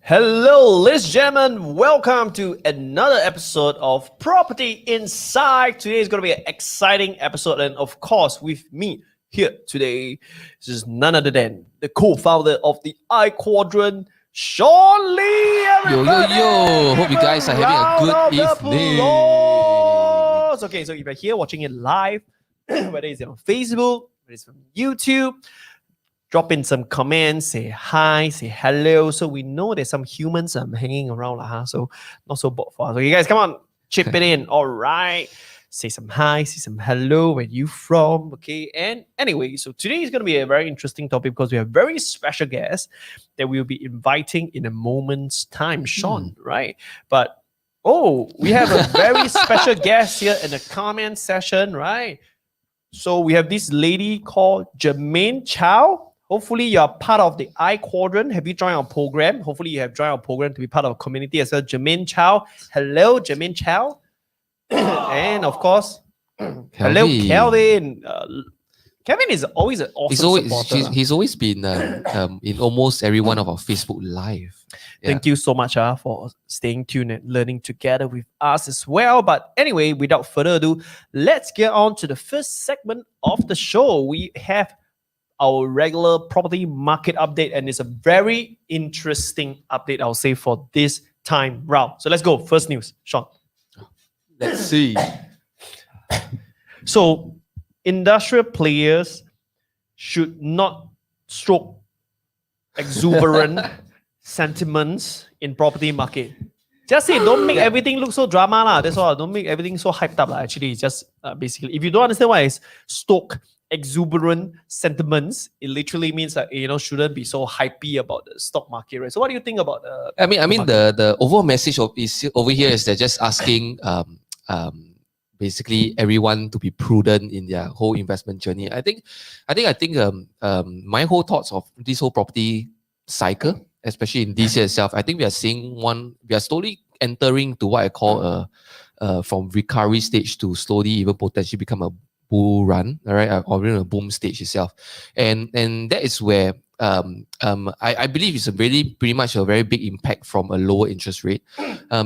Hello, ladies and gentlemen. Welcome to another episode of Property Inside. Today is going to be an exciting episode, and of course, with me here today, this is none other than the co-founder of the Quadrant, Shawn Lee. Everybody. Yo. Hope you guys are having a good evening. Okay, so if you're here watching it live, whether it's on Facebook, whether it's from YouTube, drop in some comments, say hi, say hello. So we know there's some humans hanging around, so not so bored for us. So you guys, come on, chip it in. All right. Say some hi, say some hello, where you from, okay? And anyway, so today is going to be a very interesting topic because we have a very special guest that we'll be inviting in a moment's time, Shawn, right? But, we have a very special guest here in the comment session, right? So we have this lady called Jermaine Chow. Hopefully you are part of the Quadrant. Have you joined our program? Hopefully you have joined our program to be part of our community as well. Jermaine Chow. Hello, Jermaine Chow. And of course, hello, Kelvin. Kevin is always an awesome supporter. He's always been in almost every one of our Facebook Live. Yeah. Thank you so much for staying tuned and learning together with us as well. But anyway, without further ado, let's get on to the first segment of the show. We have our regular property market update, and it's a very interesting update, I'll say, for this time round. So let's go. First news, Shawn. Let's see. So, industrial players should not stroke exuberant sentiments in property market. Just say, don't make everything look so drama. That's all. Don't make everything so hyped up. Actually, it's just basically, if you don't understand why it's stoke exuberant sentiments, it literally means that shouldn't be so hypey about the stock market, right? So what do you think about the overall message is over here is they're just asking basically everyone to be prudent in their whole investment journey. I think my whole thoughts of this whole property cycle, especially in this year itself, I think we are slowly entering to what I call from recovery stage to slowly even potentially become a bull run, all right, or even a boom stage itself, and that is where I believe it's pretty much a very big impact from a lower interest rate,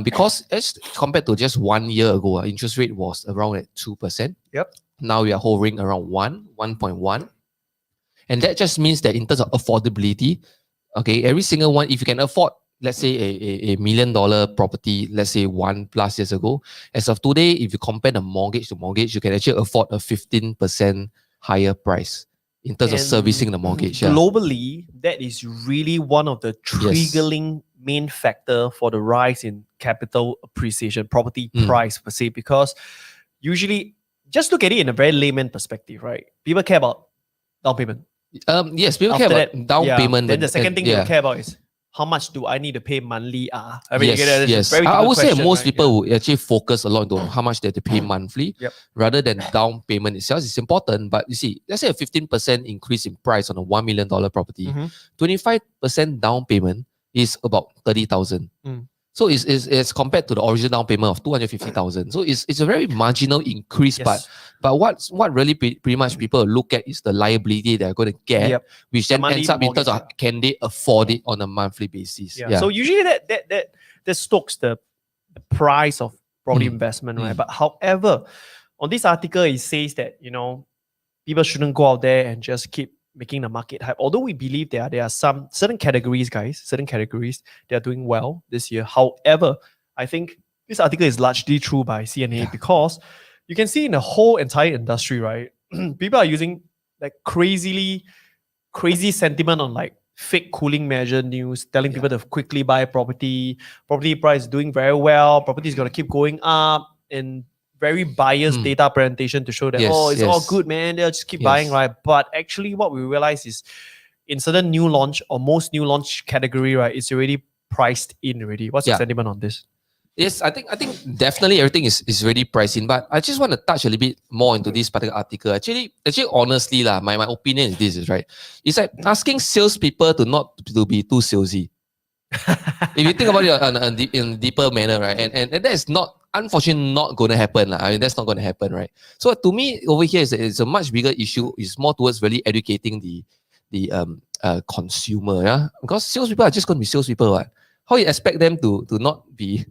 because as compared to just 1 year ago, our interest rate was around at 2%. Yep. Now we are hovering around 1.1, and that just means that in terms of affordability, okay, every single one, if you can afford, let's say a $1 million property, let's say 1+ years ago, as of today, if you compare the mortgage to mortgage, you can actually afford a 15% higher price in terms of servicing the mortgage. Globally, that is really one of the triggering main factor for the rise in capital appreciation, property price per se, because usually, just look at it in a very layman perspective, right? People care about down payment. Yes, people care about down payment. Then the second thing people care about is, how much do I need to pay monthly? Yes. I would say most people will actually focus a lot on how much they have to pay monthly rather than down payment itself. It's important, but you see, let's say a 15% increase in price on a $1 million property, 25% down payment is about 30,000. So it's compared to the original down payment of 250,000. So it's a very marginal increase, but what really pretty much people look at is the liability they're going to get, which then ends up in terms of can they afford it on a monthly basis. So usually that stokes the price of property investment, right? But however, on this article it says that people shouldn't go out there and just keep making the market hype. Although we believe there are some certain categories that are doing well this year. However, I think this article is largely true by CNA because you can see in the whole entire industry, right? People are using like crazy sentiment on like fake cooling measure news, telling people to quickly buy property price doing very well, property is going to keep going up, and very biased data presentation to show that it's all good, man, they'll just keep buying, right? But actually what we realize is in certain new launch or most new launch category, right, it's already priced in already. What's your sentiment on this? Yes, I think definitely everything is already priced in, but I just want to touch a little bit more into this particular article. Actually honestly my opinion is this, is right. It's like asking salespeople to be too salesy. If you think about it in a deeper manner, right? And that is not, unfortunately, not going to happen. I mean, that's not going to happen, right? So to me, over here, it's a much bigger issue. It's more towards really educating the consumer, because salespeople are just going to be salespeople, right? how you expect them to not be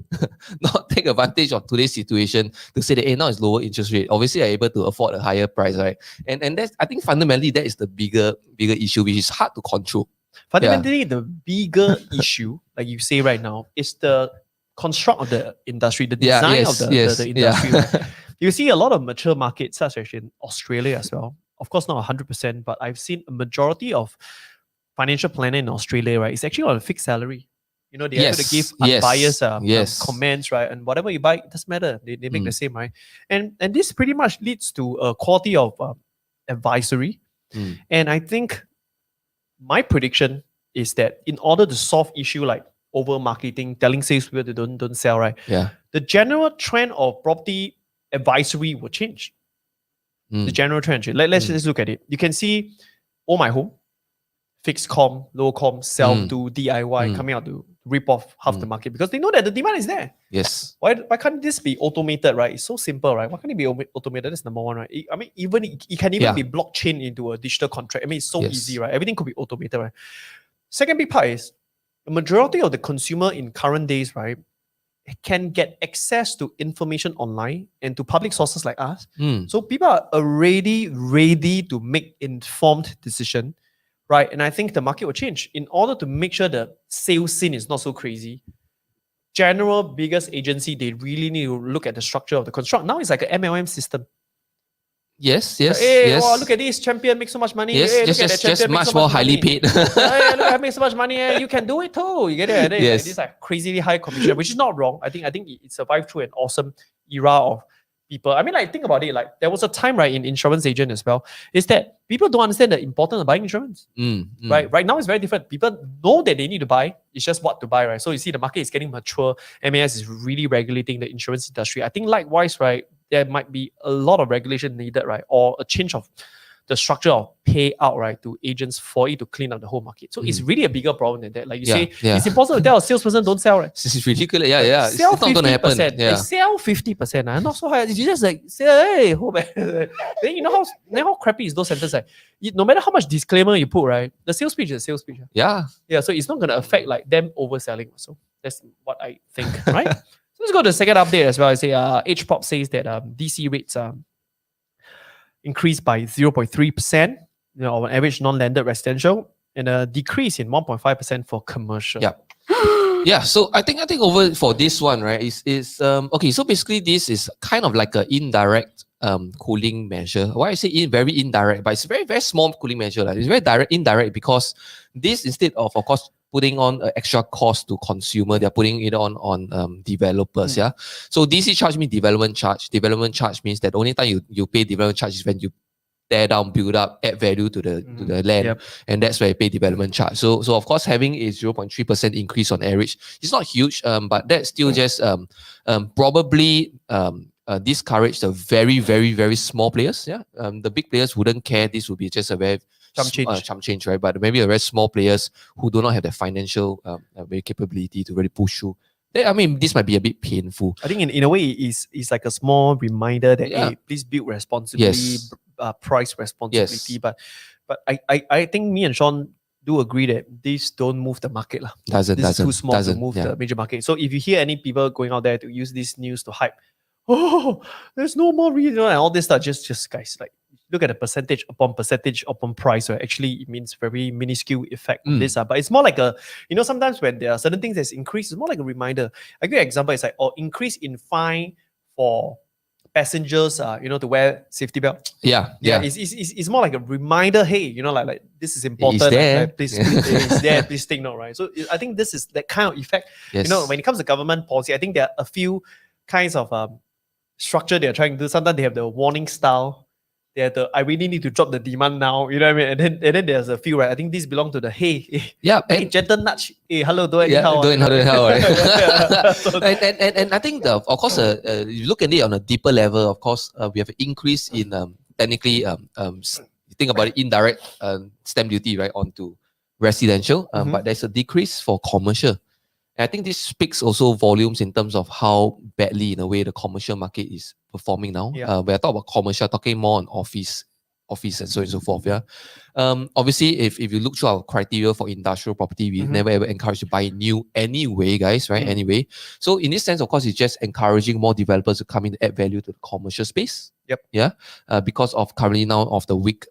not take advantage of today's situation to say that hey, now it's lower interest rate. Obviously, they're able to afford a higher price, right? And that's, I think fundamentally that is the bigger issue, which is hard to control. Fundamentally, the bigger issue, like you say right now, is the construct of the industry, the design of the industry. Right? You see a lot of mature markets, such as in Australia as well. Of course, not 100%, but I've seen a majority of financial planner in Australia, right? It's actually on a fixed salary. You know, they have to give unbiased comments, right? And whatever you buy, it doesn't matter. They make the same, right? And this pretty much leads to a quality of advisory. And I think my prediction is that in order to solve issue like over marketing, telling salespeople they don't sell, right? Yeah. The general trend of property advisory will change. The general trend. Let's just look at it. You can see All My Home, fixed com, low com, self-do, DIY coming out to rip off half the market because they know that the demand is there. Yes. Why can't this be automated, right? It's so simple, right? Why can't it be automated? That's number one, right? I mean, even it can even be blockchain into a digital contract. I mean, it's so easy, right? Everything could be automated, right? Second big part is the majority of the consumer in current days, right, can get access to information online and to public sources like us. So people are already ready to make informed decision, right? And I think the market will change in order to make sure the sales scene is not so crazy. General biggest agency, they really need to look at the structure of the construct. Now it's like an MLM system. Yes. Hey, wow, look at this champion, make so much money. Yes, hey, just much more highly paid. Hey, look, I make so much money. Hey, you can do it too. You get it? And then Yes. this like crazily high commission, which is not wrong. I think it survived through an awesome era of people. I mean, like think about it. Like there was a time, right, in insurance agent as well, is that people don't understand the importance of buying insurance. Right now it's very different. People know that they need to buy. It's just what to buy, right? So you see the market is getting mature. MAS is really regulating the insurance industry. I think likewise, right, there might be a lot of regulation needed, right? Or a change of the structure of payout, right, to agents for it to clean up the whole market. So it's really a bigger problem than that. Like you say, it's impossible to tell a salesperson don't sell, right? This is ridiculous. Yeah. Sell it's not going to happen. 50%. Yeah. Sell 50%. Not so high. You just like say, hey, hold back. Then you know how crappy is those sentences. Like, no matter how much disclaimer you put, right? The sales pitch is a sales pitch. Yeah. So it's not going to affect like them overselling. So that's what I think, right? So let's go to the second update as well. I say HPOP says that DC rates increased by 0.3%, on average non-landed residential, and a decrease in 1.5% for commercial. Yeah. So I think over for this one, right, is okay. So basically, this is kind of like an indirect cooling measure. Why I say very indirect, but it's a very, very small cooling measure. Like. It's very indirect because this, instead of course putting on extra cost to consumer, they're putting it on developers. Yeah. So DC charge means development charge. Development charge means that the only time you pay development charge is when you tear down, build up, add value to the land, and that's where you pay development charge. So of course, having a 0.3% increase on average, it's not huge, but that's still just probably discourage the very, very, very small players. Yeah, the big players wouldn't care. This would be just a very chump change, right? But maybe a very small players who do not have the financial very capability to really push through. I mean, this might be a bit painful. I think in a way, it's like a small reminder that hey, please build responsibly, price responsibility. But I think me and Shawn do agree that these don't move the market. This is too small to move the major market. So if you hear any people going out there to use this news to hype, there's no more reason and all this stuff, just guys, like look at the percentage upon price, right? Actually, it means very minuscule effect on this. But it's more like a, sometimes when there are certain things that's increased, it's more like a reminder. A good example is like, increase in fine for passengers, to wear safety belt. It's more like a reminder. Hey, like this is important. It's there. Like, please, it's there. Please take note, right? So I think this is that kind of effect. Yes. When it comes to government policy, I think there are a few kinds of structure they're trying to do. Sometimes they have the warning style. They have the I really need to drop the demand now. You know what I mean? And then there's a few, right? I think these belong to the hey, gentle nudge. Hey, hello, do anyhow. Right? and I think of course, you look at it on a deeper level. Of course, we have an increase in technically you think about it, indirect stamp duty, right, onto residential, but there's a decrease for commercial. And I think this speaks also volumes in terms of how badly, in a way, the commercial market is performing now. When I talk about commercial, talking more on office office and so on and so forth. Yeah. Obviously, if you look through our criteria for industrial property, we never ever encourage to buy new anyway, guys, right? Anyway. So in this sense, of course, it's just encouraging more developers to come in to add value to the commercial space. Yep. Yeah. Because of currently now of the weak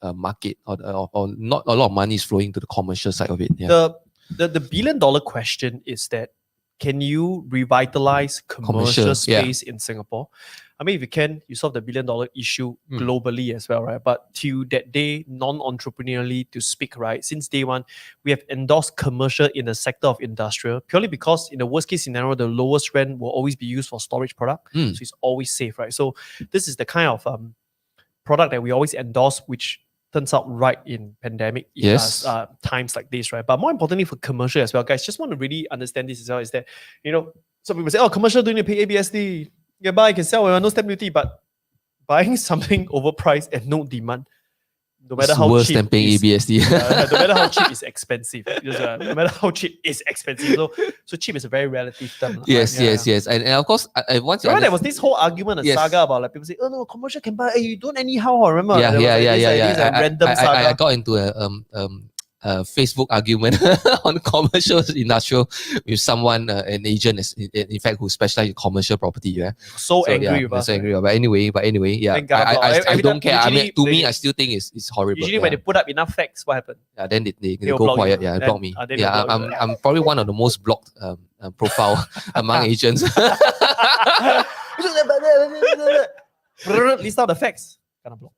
market or not a lot of money is flowing to the commercial side of it. Yeah. The billion-dollar question is that, can you revitalize commercial space in Singapore? I mean, if you can, you solve the billion-dollar issue globally as well, right? But till that day, non-entrepreneurially to speak, right? Since day one, we have endorsed commercial in the sector of industrial purely because in the worst-case scenario, the lowest rent will always be used for storage product. So it's always safe, right? So this is the kind of product that we always endorse, which turns out right in pandemic times like this, right? But more importantly for commercial as well, guys, just want to really understand this as well, is that, some people say, oh, commercial don't need to pay ABSD. You can buy, you can sell, no stamp duty, but buying something overpriced and no demand, no matter how worse cheap, than paying ABSD. no matter how cheap, is expensive. No matter how cheap is expensive. So cheap is a very relative term. Yes. And of course, once there was this whole argument, saga about like people say, oh no, commercial can buy. Hey, you don't anyhow. Remember? Random saga. I got into a Facebook argument on commercial industrial with someone, an agent, in fact, who specializes in commercial property. Yeah. So angry with us. So angry. But anyway, yeah. I don't care. I mean, to me, I still think it's horrible. Usually, when they put up enough facts, what happens? Yeah, then they go quiet. Yeah, they block me. Yeah, I'm probably one of the most blocked profile among agents. List out the facts. Kind of block.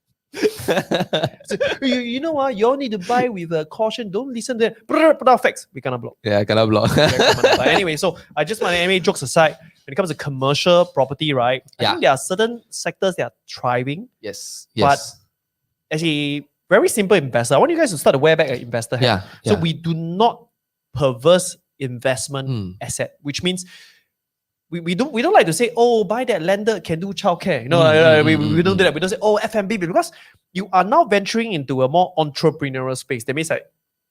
So, you know what? You all need to buy with caution. Don't listen to it. Put out facts. We cannot block. Yeah, I cannot block. But anyway, so I just want to, anyway, jokes aside, when it comes to commercial property, right? I think there are certain sectors that are thriving. Yes. But as a very simple investor, I want you guys to start to wear back an investor hat. So we do not perverse investment asset, which means we don't like to say, oh, buy that lender can do childcare. We don't do that. We don't say, oh, F&B, because you are now venturing into a more entrepreneurial space. That means like,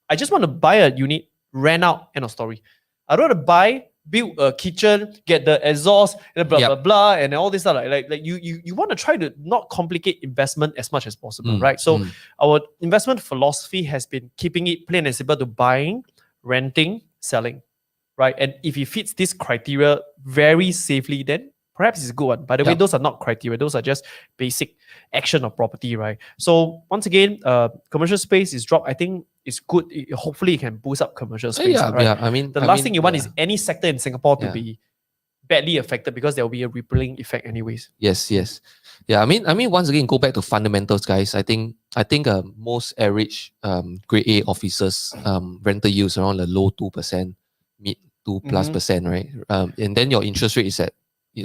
I just want to buy a unit, rent out, end of story. I don't want to buy, build a kitchen, get the exhaust, and blah blah, and all this stuff. Like you want to try to not complicate investment as much as possible, right? So our investment philosophy has been keeping it plain and simple to buying, renting, selling. Right, and if it fits this criteria very safely, then perhaps it's a good one. By the way, those are not criteria; those are just basic action of property, right? So once again, commercial space is dropped. I think it's good. Hopefully, it can boost up commercial space. Right? I mean, the last thing you want is any sector in Singapore to be badly affected, because there will be a rippling effect, anyways. Yes. Yeah, I mean, once again, go back to fundamentals, guys. I think most average grade A offices rental yields around the low 2%. Mid 2+%, right? And then your interest rate is at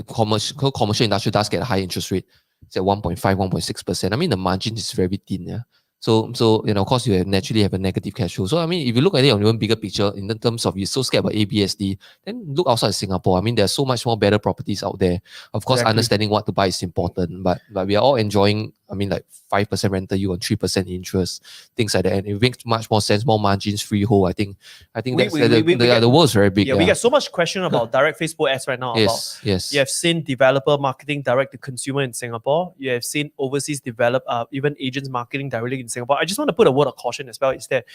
commercial industrial does get a high interest rate. It's at 1.5, 1.6%. I mean, the margin is very thin, yeah. So of course, you naturally have a negative cash flow. So I mean, if you look at it on even bigger picture, in terms of you're so scared about ABSD, then look outside Singapore. I mean, there's so much more better properties out there. Of course, understanding what to buy is important, but we are all enjoying, I mean, like 5% rental yield and 3% interest, things like that. And it makes much more sense, more margins, freehold. I think the world's very big. We get so much question about direct Facebook ads right now. Yes. You have seen developer marketing direct to consumer in Singapore. You have seen overseas even agents marketing directly in Singapore. I just want to put a word of caution as well, is that,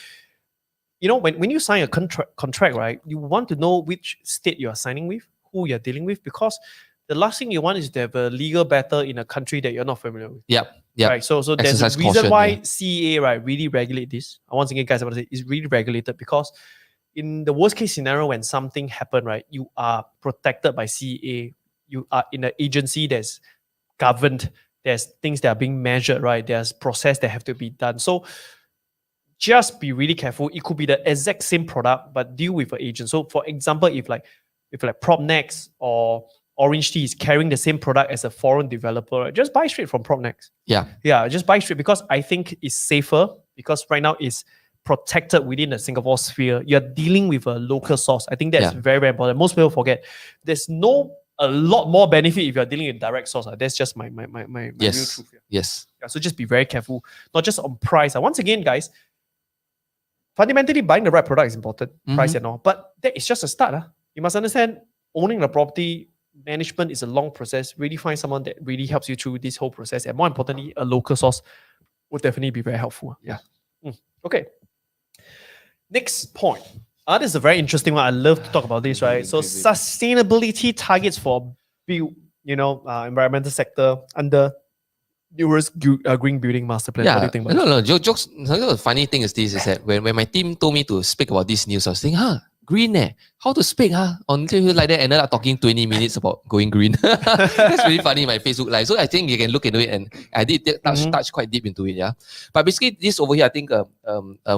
when you sign a contract, right, you want to know which state you are signing with, who you're dealing with, because the last thing you want is to have a legal battle in a country that you're not familiar with. Yeah. Right. So there's a reason why CEA, right, really regulate this. Once again, guys, I want to say it's really regulated, because in the worst case scenario, when something happened, right, you are protected by CEA. You are in an agency that's governed. There's things that are being measured, right? There's process that have to be done. So just be really careful. It could be the exact same product, but deal with an agent. So for example, if like PropNext or Orange Tea is carrying the same product as a foreign developer, right, just buy straight from PropNext. Yeah, just buy straight, because I think it's safer, because right now it's protected within the Singapore sphere. You're dealing with a local source. I think that's very, very important. Most people forget there's a lot more benefit if you're dealing with direct source. That's just my real truth here. Yes. Yeah, so just be very careful, not just on price. Once again, guys, fundamentally buying the right product is important, price and all. But that is just a start. You must understand, owning the property management is a long process. Really find someone that really helps you through this whole process, and more importantly, a local source would definitely be very helpful. Yeah. Okay. Next point. This is a very interesting one. I love to talk about this, right? So sustainability targets for environmental sector under numerous green building master plan. What do you think about no, jokes. The funny thing is this: is that when my team told me to speak about this news, I was thinking, green how to speak on like that, ended up talking 20 minutes about going green. That's really funny in my Facebook live. So I think you can look into it, and I did touch quite deep into it, But basically this over here, I think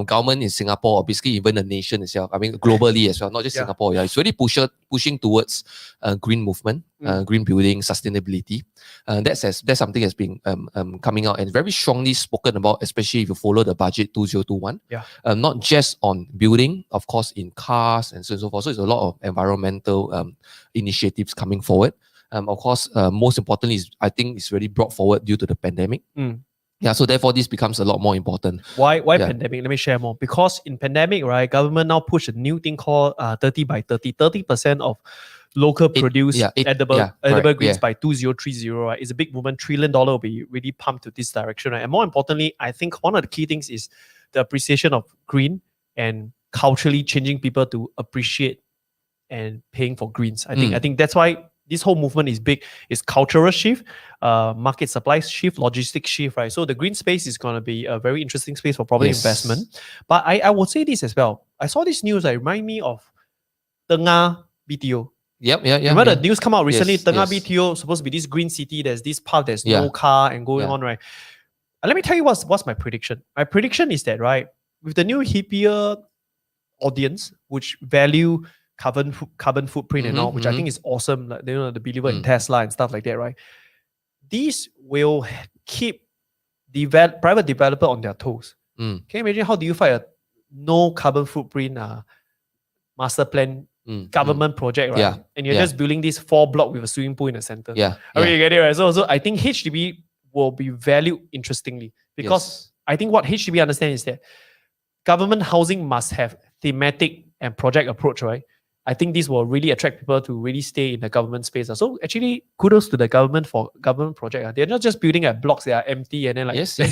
government in Singapore, or basically even the nation itself, I mean globally as well, not just Singapore, it's really pushing towards green movement, green building, sustainability. That's something that's been coming out and very strongly spoken about, especially if you follow the budget 2021. Not just on building, of course, in cars and so on and so forth. So it's a lot of environmental initiatives coming forward. Of course, most importantly, I think it's really brought forward due to the pandemic. So therefore this becomes a lot more important. Why pandemic? Let me share more. Because in pandemic, right, government now push a new thing called 30 by 30. 30% of local produced edible greens by 2030, right? It's a big movement. $1 trillion will be really pumped to this direction, right? And more importantly, I think one of the key things is the appreciation of green and culturally changing people to appreciate and paying for greens. I think that's why this whole movement is big. It's cultural shift, market supply shift, logistics shift, right? So the green space is going to be a very interesting space for property investment. But I will say this as well. I saw this news that remind me of Tengah BTO. Remember the news come out recently? Tengah BTO supposed to be this green city. There's this part, there's no car and going on, right? And let me tell you what's my prediction. My prediction is that, right, with the new hippier audience, which value carbon footprint and all, which I think is awesome, like, the believer in Tesla and stuff like that, right? These will keep private developer on their toes. Can you imagine how do you fight a no carbon footprint master plan government project, right? And you're just building this 4-block with a swimming pool in the center. You get it, right? So I think HDB will be valued interestingly, because I think what HDB understands is that government housing must have thematic and project approach, right? I think this will really attract people to really stay in the government space. So actually, kudos to the government for government project. They're not just building at blocks that are empty and then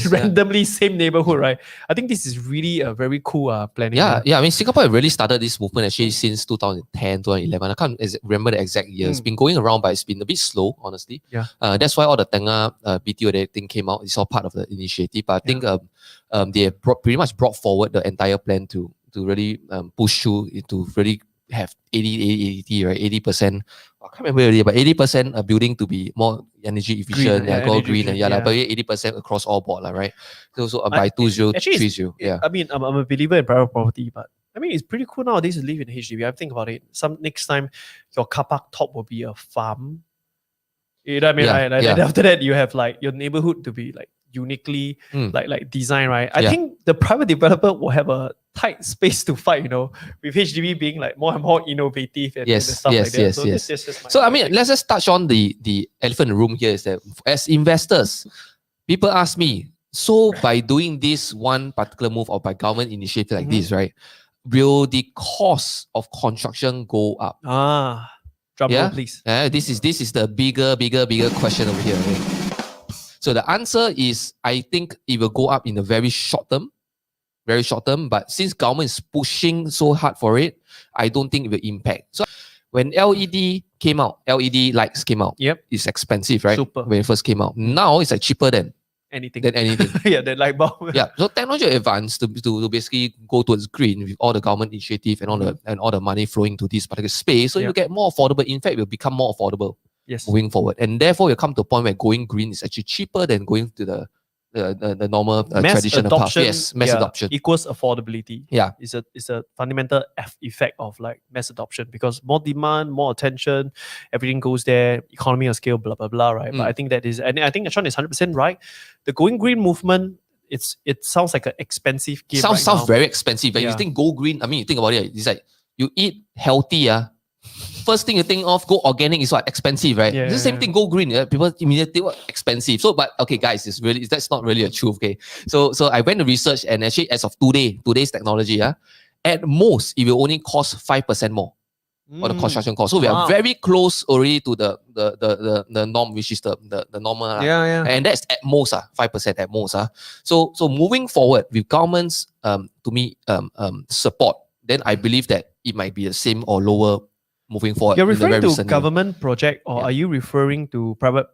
randomly same neighborhood, right? I think this is really a very cool planning. I mean, Singapore really started this movement actually since 2010, 2011. I can't remember the exact year. It's been going around, but it's been a bit slow, honestly. That's why all the Tengah BTO thing came out. It's all part of the initiative. But I think they pretty much brought forward the entire plan to really push through to really have 80, right? 80%. I can't remember already, but 80% building to be more energy efficient, green, but 80% across all board, right? So by 2030. I mean, I'm a believer in private property, but I mean, it's pretty cool nowadays to live in HDB. I think about it. Next time, your car park top will be a farm. You know what I mean? And after that, you have like your neighborhood to be like uniquely like designed, right? I think the private developer will have a tight space to fight, with HDB being like more and more innovative and stuff like that. So I mean, let's just touch on the elephant in the room here is that as investors, people ask me, so by doing this one particular move or by government initiative like this, right, will the cost of construction go up? Drum roll, please. This is the bigger question over here. Okay? So the answer is, I think it will go up in the very short term, but since government is pushing so hard for it, I don't think it will impact. So when LED came out, LED lights came out, it's expensive, right? Super. When it first came out. Now it's like cheaper than anything. Than light bulb. So technology advanced to basically go towards green with all the government initiative and all the money flowing to this particular space. So you get more affordable. In fact, it will become more affordable moving forward. And therefore, you come to a point where going green is actually cheaper than going to the normal traditional path. Mass adoption equals affordability. It's a fundamental effect of like mass adoption, because more demand, more attention, everything goes there, economy of scale, blah blah blah, right? But I think that is, and I think Shawn is 100% right. The going green movement, it sounds like an expensive game. Sounds very expensive. When you think go green, I mean, you think about it, it's like you eat healthy, first thing you think of, go organic is what? Expensive, right? It's the same thing, go green. People immediately think, expensive. So, but okay, guys, that's not really a truth, okay? So I went to research, and actually as of today's technology, at most, it will only cost 5% more. or the construction cost. So we are very close already to the norm, which is the normal. Yeah. And that's at most 5% at most. So moving forward with government's to me support, then I believe that it might be the same or lower moving forward. You're referring to recent government project, or are you referring to private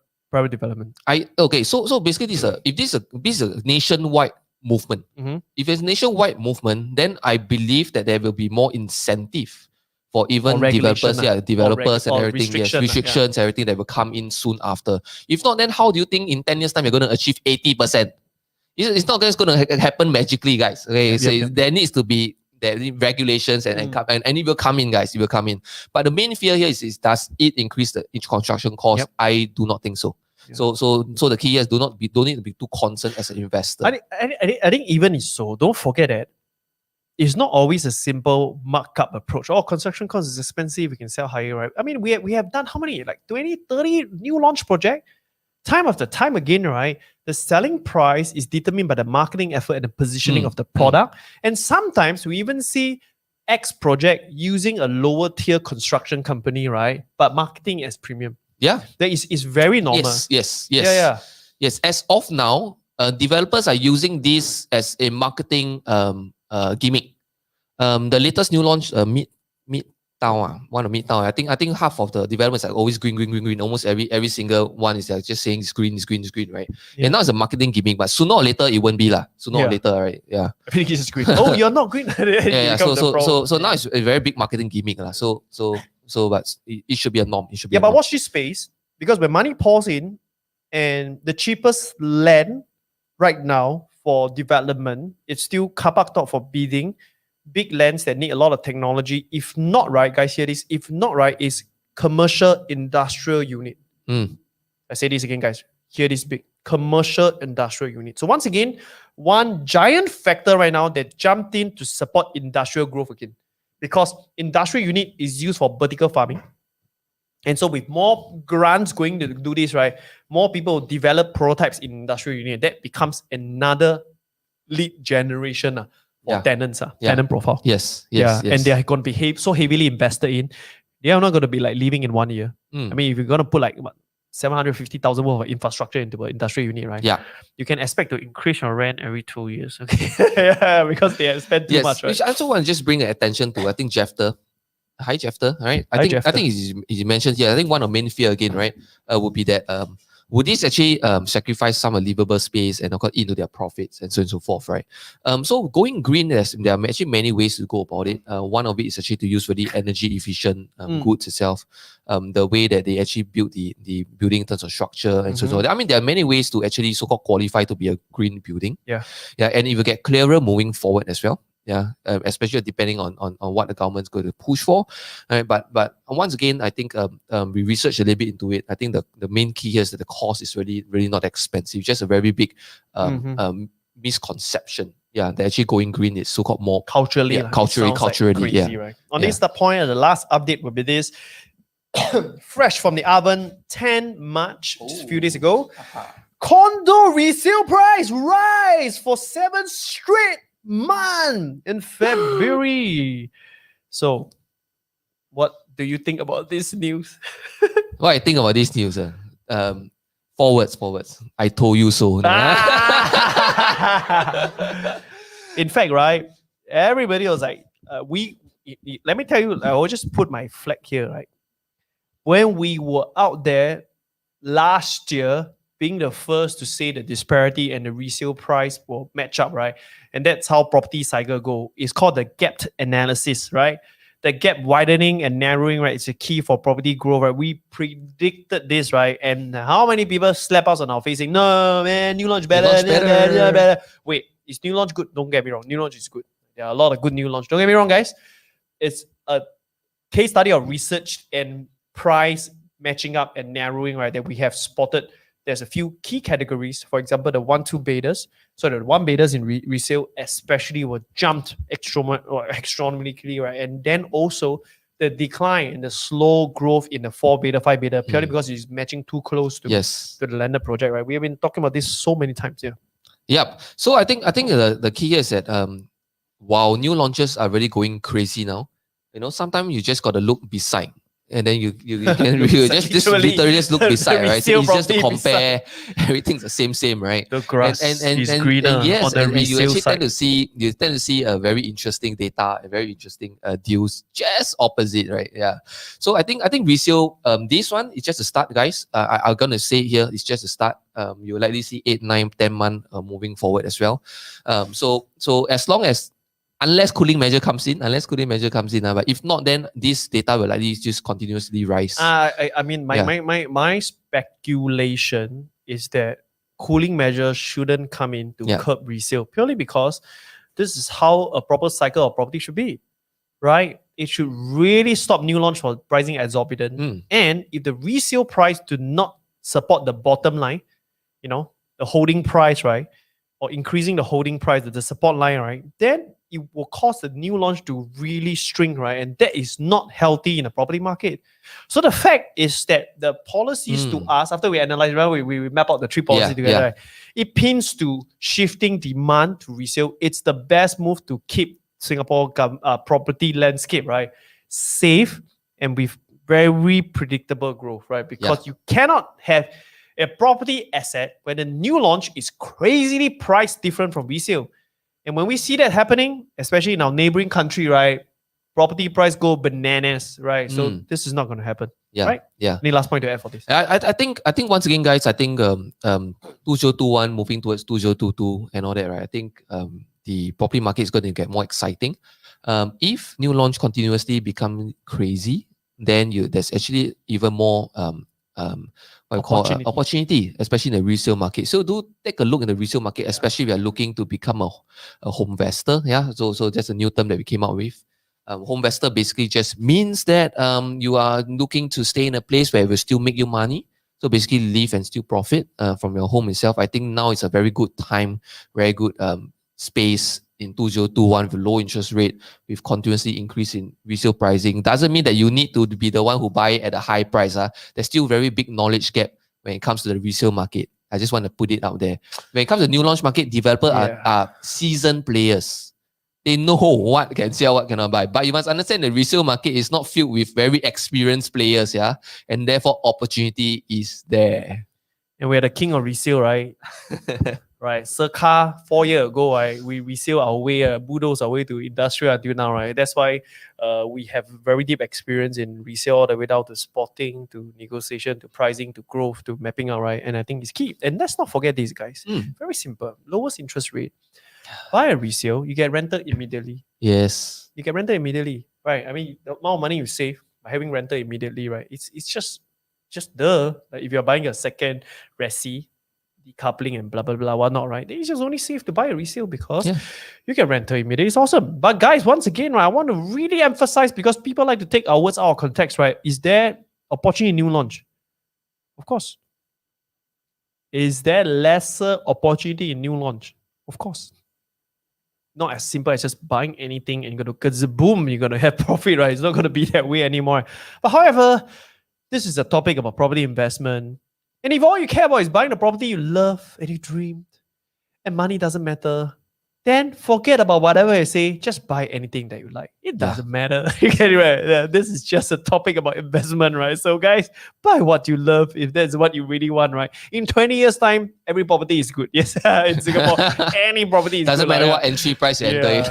development? So basically if this is a nationwide movement, if it's nationwide movement, then I believe that there will be more incentive for even developers and everything, restrictions, everything that will come in soon after. If not, then how do you think in 10 years' time you're going to achieve 80%? It's not just going to happen magically, guys. Okay, there needs to be regulations and it will come in, guys. It will come in. But the main fear here is does it increase the construction cost? I do not think so. Yeah. So the key is don't need to be too concerned as an investor. I think even is so. Don't forget that it's not always a simple markup approach. Oh, construction cost is expensive, we can sell higher, right? I mean, we have done how many? Like 20, 30 new launch project? Time after time again, right? The selling price is determined by the marketing effort and the positioning of the product. And sometimes we even see X project using a lower tier construction company, right? But marketing as premium. Yeah. That is very normal. Yes. Yes. As of now, developers are using this as a marketing gimmick. The latest new launch, Midtown, Midtown. I think half of the developments are always green. Almost every single one is just saying it's green, right? Yeah. And now it's a marketing gimmick, but sooner or later it won't be lah. Sooner or later, right? Yeah. I think it's green. Oh, you're not green. So now it's a very big marketing gimmick lah. But it should be a norm. It should be but watch this space, because when money pours in, and the cheapest land right now for development, it's still car park top for bidding. Big lands that need a lot of technology. If not right, guys, hear this. If not right, is commercial industrial unit. I say this again, guys. Hear this big commercial industrial unit. So once again, one giant factor right now that jumped in to support industrial growth again, because industrial unit is used for vertical farming. And so with more grants going to do this, right, more people develop prototypes in industrial unit. That becomes another lead generation for tenants, tenant profile. Yes. And they are going to be so heavily invested in. They are not going to be like leaving in 1 year. I mean, if you're going to put like 750,000 worth of infrastructure into an industrial unit, right? Yeah. You can expect to increase your rent every 2 years. Okay. Because they have spent too much, right? Which I also want to just bring attention to, I think, Jeffter. Hi, Jeffter. Right? I think he mentioned here, I think one of the main fear again, right, would be that would this actually sacrifice some livable space and of course into their profits and so on and so forth, right? So going green, there are actually many ways to go about it. One of it is actually to use really energy efficient goods itself. The way that they actually build the building in terms of structure and so on. I mean, there are many ways to actually so-called qualify to be a green building. Yeah, and it will get clearer moving forward as well. Yeah, especially depending on what the government's going to push for. Right? But once again, I think we researched a little bit into it. I think the main key here is that the cost is really not expensive. Just a very big misconception. Yeah, that actually going green is so-called more culturally. Culturally, crazy, yeah. Right? On this, the point of the last update will be this. Fresh from the oven, 10 March, just a few days ago. Condo resale price rise for 7 straight month in February. So, what do you think about this news? What I think about this news? Forwards. I told you so. In fact, right, everybody was like, let me tell you, I will just put my flag here, right? When we were out there last year, being the first to say the disparity and the resale price will match up, right? And that's how property cycle go. It's called the gap analysis, right? The gap widening and narrowing, right? It's a key for property growth, right? We predicted this, right? And how many people slap us on our face saying, no, man, new launch better. Wait, is new launch good? Don't get me wrong. New launch is good. There are a lot of good new launch. Don't get me wrong, guys. It's a case study of research and price matching up and narrowing, right? That we have spotted. There's a few key categories. For example, the 1-2 betas. So the 1 betas in resale especially were jumped astronomically, right? And then also the decline and the slow growth in the 4 beta, 5 beta, purely because it's matching too close to the landed project, right? We have been talking about this so many times here. Yep. So I think the key here is that while new launches are really going crazy now, sometimes you just got to look beside. And then you can just literally, literally just look beside, right? So resale it's just to property compare. Everything's the same, right? The grass is greener yes, on the and you resale actually side. tend to see a very interesting data, a very interesting deals just opposite, right? Yeah. So I think resale, this one is just a start, guys. I'm gonna say here it's just a start. You'll likely see 8, 9, 10 months moving forward as well. So as long as unless cooling measure comes in, but if not, then this data will likely just continuously rise. I mean, my speculation is that cooling measures shouldn't come in to curb resale purely because this is how a proper cycle of property should be, right? It should really stop new launch for pricing exorbitant. And if the resale price do not support the bottom line, the holding price, right? Or increasing the holding price, the support line, right? Then it will cause the new launch to really shrink, right? And that is not healthy in the property market. So the fact is that the policies to us, after we analyze, right, we map out the three policies together, right? It pins to shifting demand to resale. It's the best move to keep Singapore property landscape, right, safe and with very predictable growth, right? Because you cannot have a property asset where the new launch is crazily priced different from resale. And when we see that happening, especially in our neighboring country, right, property price go bananas, right? So this is not going to happen, right? Yeah. Any last point to add for this? I think once again, guys, I think 2021 moving towards 2022 and all that, right? I think the property market is going to get more exciting. If new launch continuously become crazy, then there's actually even more opportunity, especially in the resale market. So do take a look in the resale market, especially if you are looking to become a home investor. Yeah, so that's a new term that we came out with. Home investor basically just means that you are looking to stay in a place where it will still make you money. So basically live and still profit from your home itself. I think now it's a very good time, very good space in 2021 with low interest rate, with continuously increase in resale pricing. Doesn't mean that you need to be the one who buy it at a high price. There's still very big knowledge gap when it comes to the resale market. I just want to put it out there. When it comes to the new launch market, developers are seasoned players. They know what can sell, what cannot buy. But you must understand the resale market is not filled with very experienced players, and therefore opportunity is there. And we're the king of resale, right? Right, circa 4 years ago, right, we resale our way, bulldoze our way to industrial until now, right? That's why we have very deep experience in resale all the way down to spotting, to negotiation, to pricing, to growth, to mapping out, right? And I think it's key. And let's not forget these guys. Very simple. Lowest interest rate. Buy a resale, you get rented immediately. Yes. You get rented immediately, right? I mean, the amount of money you save by having rented immediately, right? It's just like if you're buying a second resi, decoupling and blah blah blah whatnot, right? Then it's just only safe to buy a resale because you can rent it immediately. It's awesome. But guys, once again, right, I want to really emphasize, because people like to take our words out of context, right? Is there opportunity in new launch? Of course. Is there lesser opportunity in new launch? Of course. Not as simple as just buying anything and you're going to kazaboom, you're going to have profit, right? It's not going to be that way anymore. But however, this is a topic about property investment. And if all you care about is buying the property you love and you dreamed, and money doesn't matter, then forget about whatever I say. Just buy anything that you like. It doesn't matter. Anyway, this is just a topic about investment, right? So guys, buy what you love if that's what you really want, right? In 20 years' time, every property is good. Yes, in Singapore, any property is doesn't good. Doesn't matter what entry price you enter in.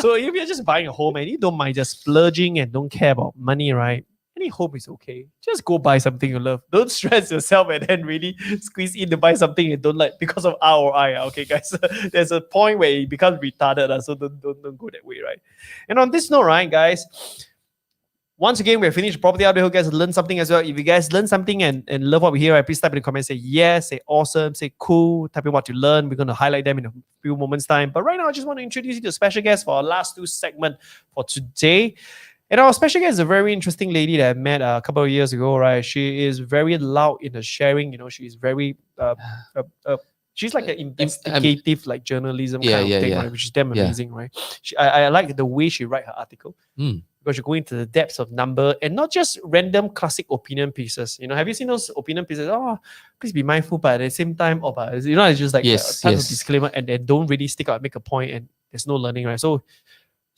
So if you're just buying a home and you don't mind just splurging and don't care about money, right? Any home is okay. Just go buy something you love. Don't stress yourself and then really squeeze in to buy something you don't like because of ROI. Okay, guys. There's a point where it becomes retarded. So don't go that way, right? And on this note, right, guys, once again, we've finished property out there. Hope you guys learned something as well. If you guys learned something and love what we hear, right, please type in the comments, say yes, say awesome, say cool, type in what you learned. We're going to highlight them in a few moments' time. But right now, I just want to introduce you to a special guest for our last two segments for today. And our special guest is a very interesting lady that I met a couple of years ago, right? She is very loud in the sharing. She's very, she's like an investigative, like journalism kind of thing, right? Which is damn amazing, right? I like the way she write her article because she go into the depths of number and not just random classic opinion pieces. Have you seen those opinion pieces? Oh, please be mindful, but at the same time, but it's just like tons of disclaimer and they don't really stick out and make a point and there's no learning, right? So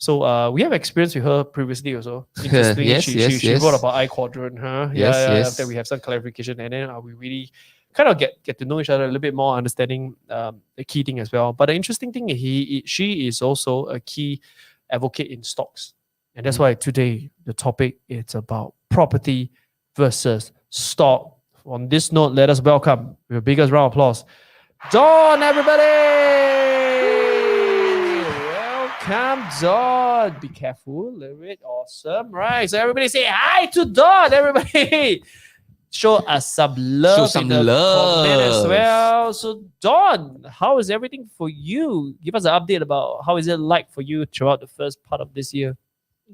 So we have experience with her previously also. Interestingly, Yes, she wrote about Quadrant, huh? Yes. After we have some clarification, and then we really kind of get to know each other a little bit more, understanding the key thing as well. But the interesting thing, she is also a key advocate in stocks, and that's why today the topic is about property versus stock. On this note, let us welcome with the biggest round of applause, Dawn, everybody! Welcome, Dawn. Be careful, a little bit. Awesome. Right. So everybody say hi to Dawn. Everybody show us some love. Show some in the love. comment as well. So Dawn, how is everything for you? Give us an update about how is it like for you throughout the first part of this year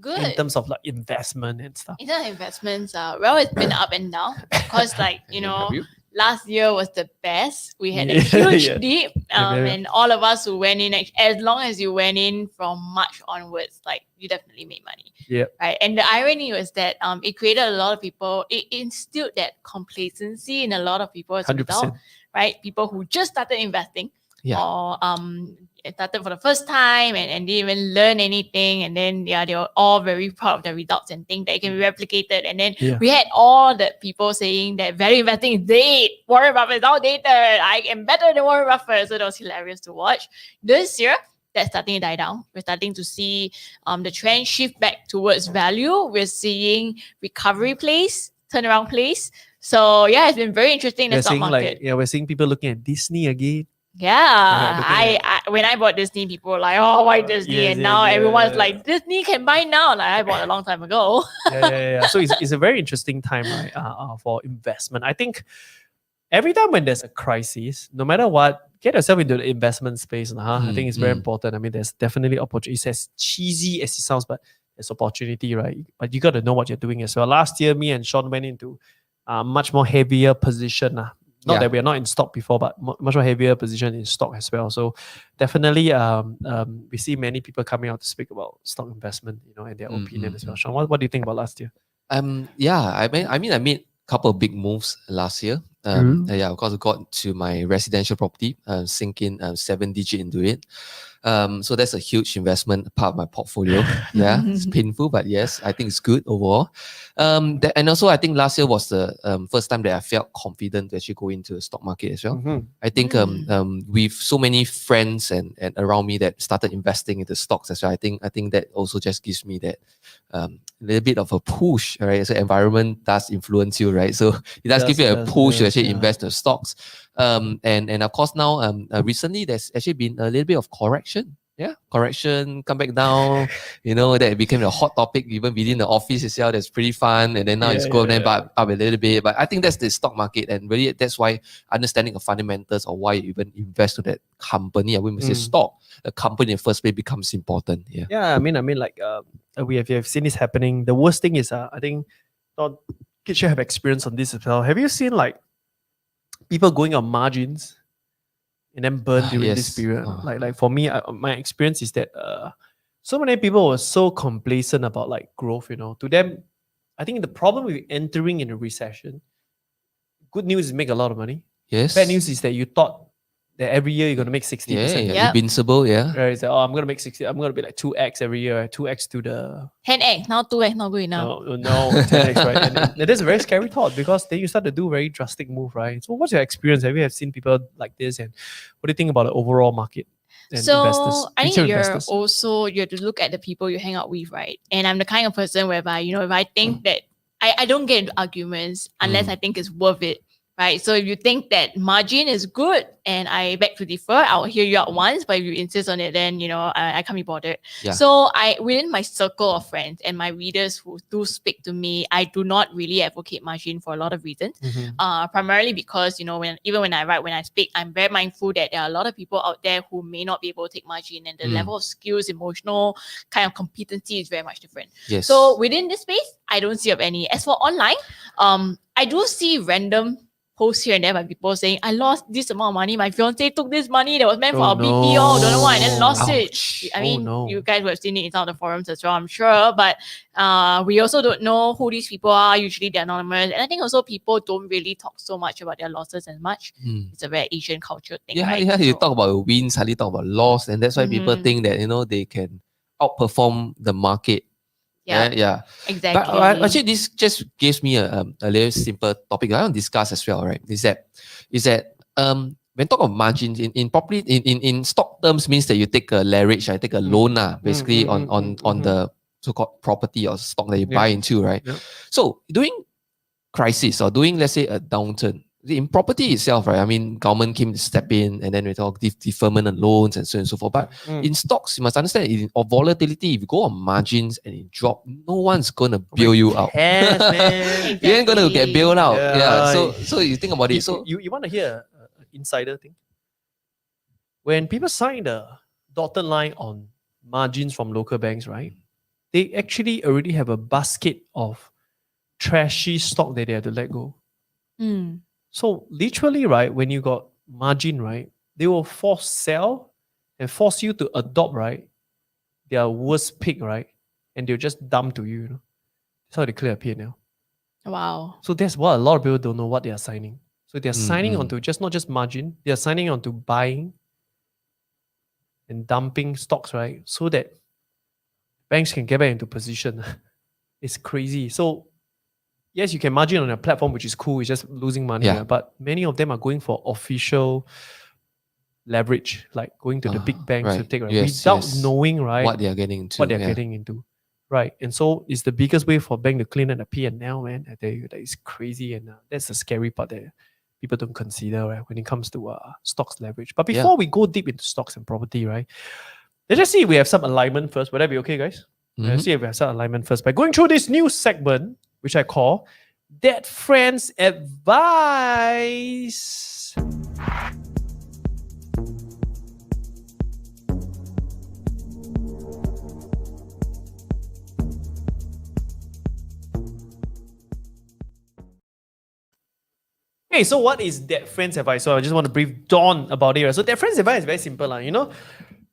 Good. in terms of like investment and stuff. In terms of investments, well, it's been up and down. Of course, like, Have you? last year was the best. We had a Yeah, huge yeah. dip. Yeah. And all of us who went in, as long as you went in from March onwards, like you definitely made money. Yeah. Right. And the irony was that it created a lot of people, it instilled that complacency in a lot of people as a 100%. result, right? People who just started investing Yeah. or started for the first time and didn't even learn anything, and then they were all very proud of the results and think that it can be replicated. And then Yeah. we had all the people saying that value investing is dead, Warren Buffett is outdated, I am better than Warren Buffett. So that was hilarious to watch. This year, that's starting to die down. We're starting to see the trend shift back towards value. We're seeing recovery plays, turnaround plays. So yeah, it's been very interesting in the We're stock seeing market. we're seeing people looking at Disney again. Yeah, looking I when I bought Disney, people were like, "Oh, why Disney?" Yes, and yes, now yeah, everyone's yeah. like, "Disney can buy now." Like I bought a long time ago. Yeah. So it's a very interesting time, right? For investment. I think every time when there's a crisis, no matter what, get yourself into the investment space. I think it's very important. I mean, there's definitely opportunity. It's as cheesy as it sounds, but there's opportunity, right? But you got to know what you're doing as well. Last year, me and Shawn went into much more heavier position. Not Yeah. that we are not in stock before, but much more heavier position in stock as well. So definitely, we see many people coming out to speak about stock investment, and their opinion as well. Shawn, what do you think about last year? I mean, I made a couple of big moves last year. Yeah, of course, I got to my residential property, sink in 7-digit into it. So that's a huge investment part of my portfolio. Yeah, it's painful, but yes, I think it's good overall. And also, I think last year was the first time that I felt confident to actually go into the stock market as well. I think with so many friends and around me that started investing into stocks as well, I think that also just gives me that little bit of a push, right? So environment does influence you, right? So it does give you a push to actually invest in stocks. And of course now recently there's actually been a little bit of correction. Yeah, correction, come back down. That became a hot topic even within the office itself. That's pretty fun. And then now it's going up a little bit. But I think that's the stock market, and really that's why understanding the fundamentals of why you even invest to that company. I wouldn't say stock. The company in the first place becomes important. Yeah. Yeah, I mean, like we have seen this happening. The worst thing is, I think, Don, kids should have experience on this as well. Have you seen like people going on margins and then burn during this period? Like for me, my experience is that so many people were so complacent about like growth. To them, I think the problem with entering in a recession, good news is make a lot of money. Yes. Bad news is that you thought that every year you're going to make 60%. Yeah. Invincible, yeah. Right, it's like, I'm going to make 60. I'm going to be like 2x every year, 2x to the 10x, now 2x, not good enough. No, 10x, right? And that's a very scary thought, because then you start to do very drastic move, right? So what's your experience? Have you seen people like this, and what do you think about the overall market and investors? I think future you have to look at the people you hang out with, right? And I'm the kind of person whereby, if I think that I don't get into arguments unless I think it's worth it. Right. So if you think that margin is good and I beg to differ, I'll hear you out once. But if you insist on it, then I can't be bothered. Yeah. So within my circle of friends and my readers who do speak to me, I do not really advocate margin for a lot of reasons. Primarily because when I speak, I'm very mindful that there are a lot of people out there who may not be able to take margin, and the level of skills, emotional kind of competency is very much different. Yes. So within this space, I don't see of any. As for online, I do see random posts here and there by people saying, I lost this amount of money. My fiance took this money that was meant for a BPO, don't know why, and then lost it. I mean, you guys would have seen it in some of the forums as well, I'm sure. But we also don't know who these people are. Usually they're anonymous. And I think also people don't really talk so much about their losses as much. It's a very Asian culture thing. Yeah, right? yeah. You talk about wins, hardly talk about loss. And that's why people think that, they can outperform the market. Yeah, Yeah. exactly. But actually, this just gives me a little simple topic I want to discuss as well, right? Is that when talk of margins in property in stock terms means that you take a leverage, I take a loan, basically on the so-called property or stock that you buy into, right? Yeah. So during crisis or during, let's say, a downturn, in property itself, right? I mean, government came to step in, and then we talk deferment and loans and so on and so forth. But in stocks, you must understand, of volatility, if you go on margins and it drop, no one's gonna bail you out. Yes, man. You ain't gonna get bailed out. Yeah. So you think about it. So you want to hear an insider thing? When people sign the dotted line on margins from local banks, right? They actually already have a basket of trashy stock that they have to let go. Mm. So literally, right, when you got margin, right, they will force sell and force you to adopt, right, their worst pick, right, and they'll just dump to you. That's how they clear a P&L. Wow. So that's what a lot of people don't know what they are signing. So they're signing onto not just margin, they're signing onto buying and dumping stocks, right, so that banks can get back into position. It's crazy. So yes, you can margin on a platform, which is cool. It's just losing money. Yeah. But many of them are going for official leverage, like going to the big banks to right. take, right, Yes, without yes. knowing, right, what they are getting into. what they're getting into. Right. And so it's the biggest way for bank to clean up the P&L, man. I tell you, that is crazy. And that's the scary part that people don't consider, right, when it comes to stocks leverage. But before we go deep into stocks and property, right, let's just see if we have some alignment first. Would that be okay, guys? Let's see if we have some alignment first by going through this new segment, which I call Dead Friends Advice. Okay, so what is Dead Friends Advice? So I just want to brief Dawn about it. Right? So Dead Friends Advice is very simple. You know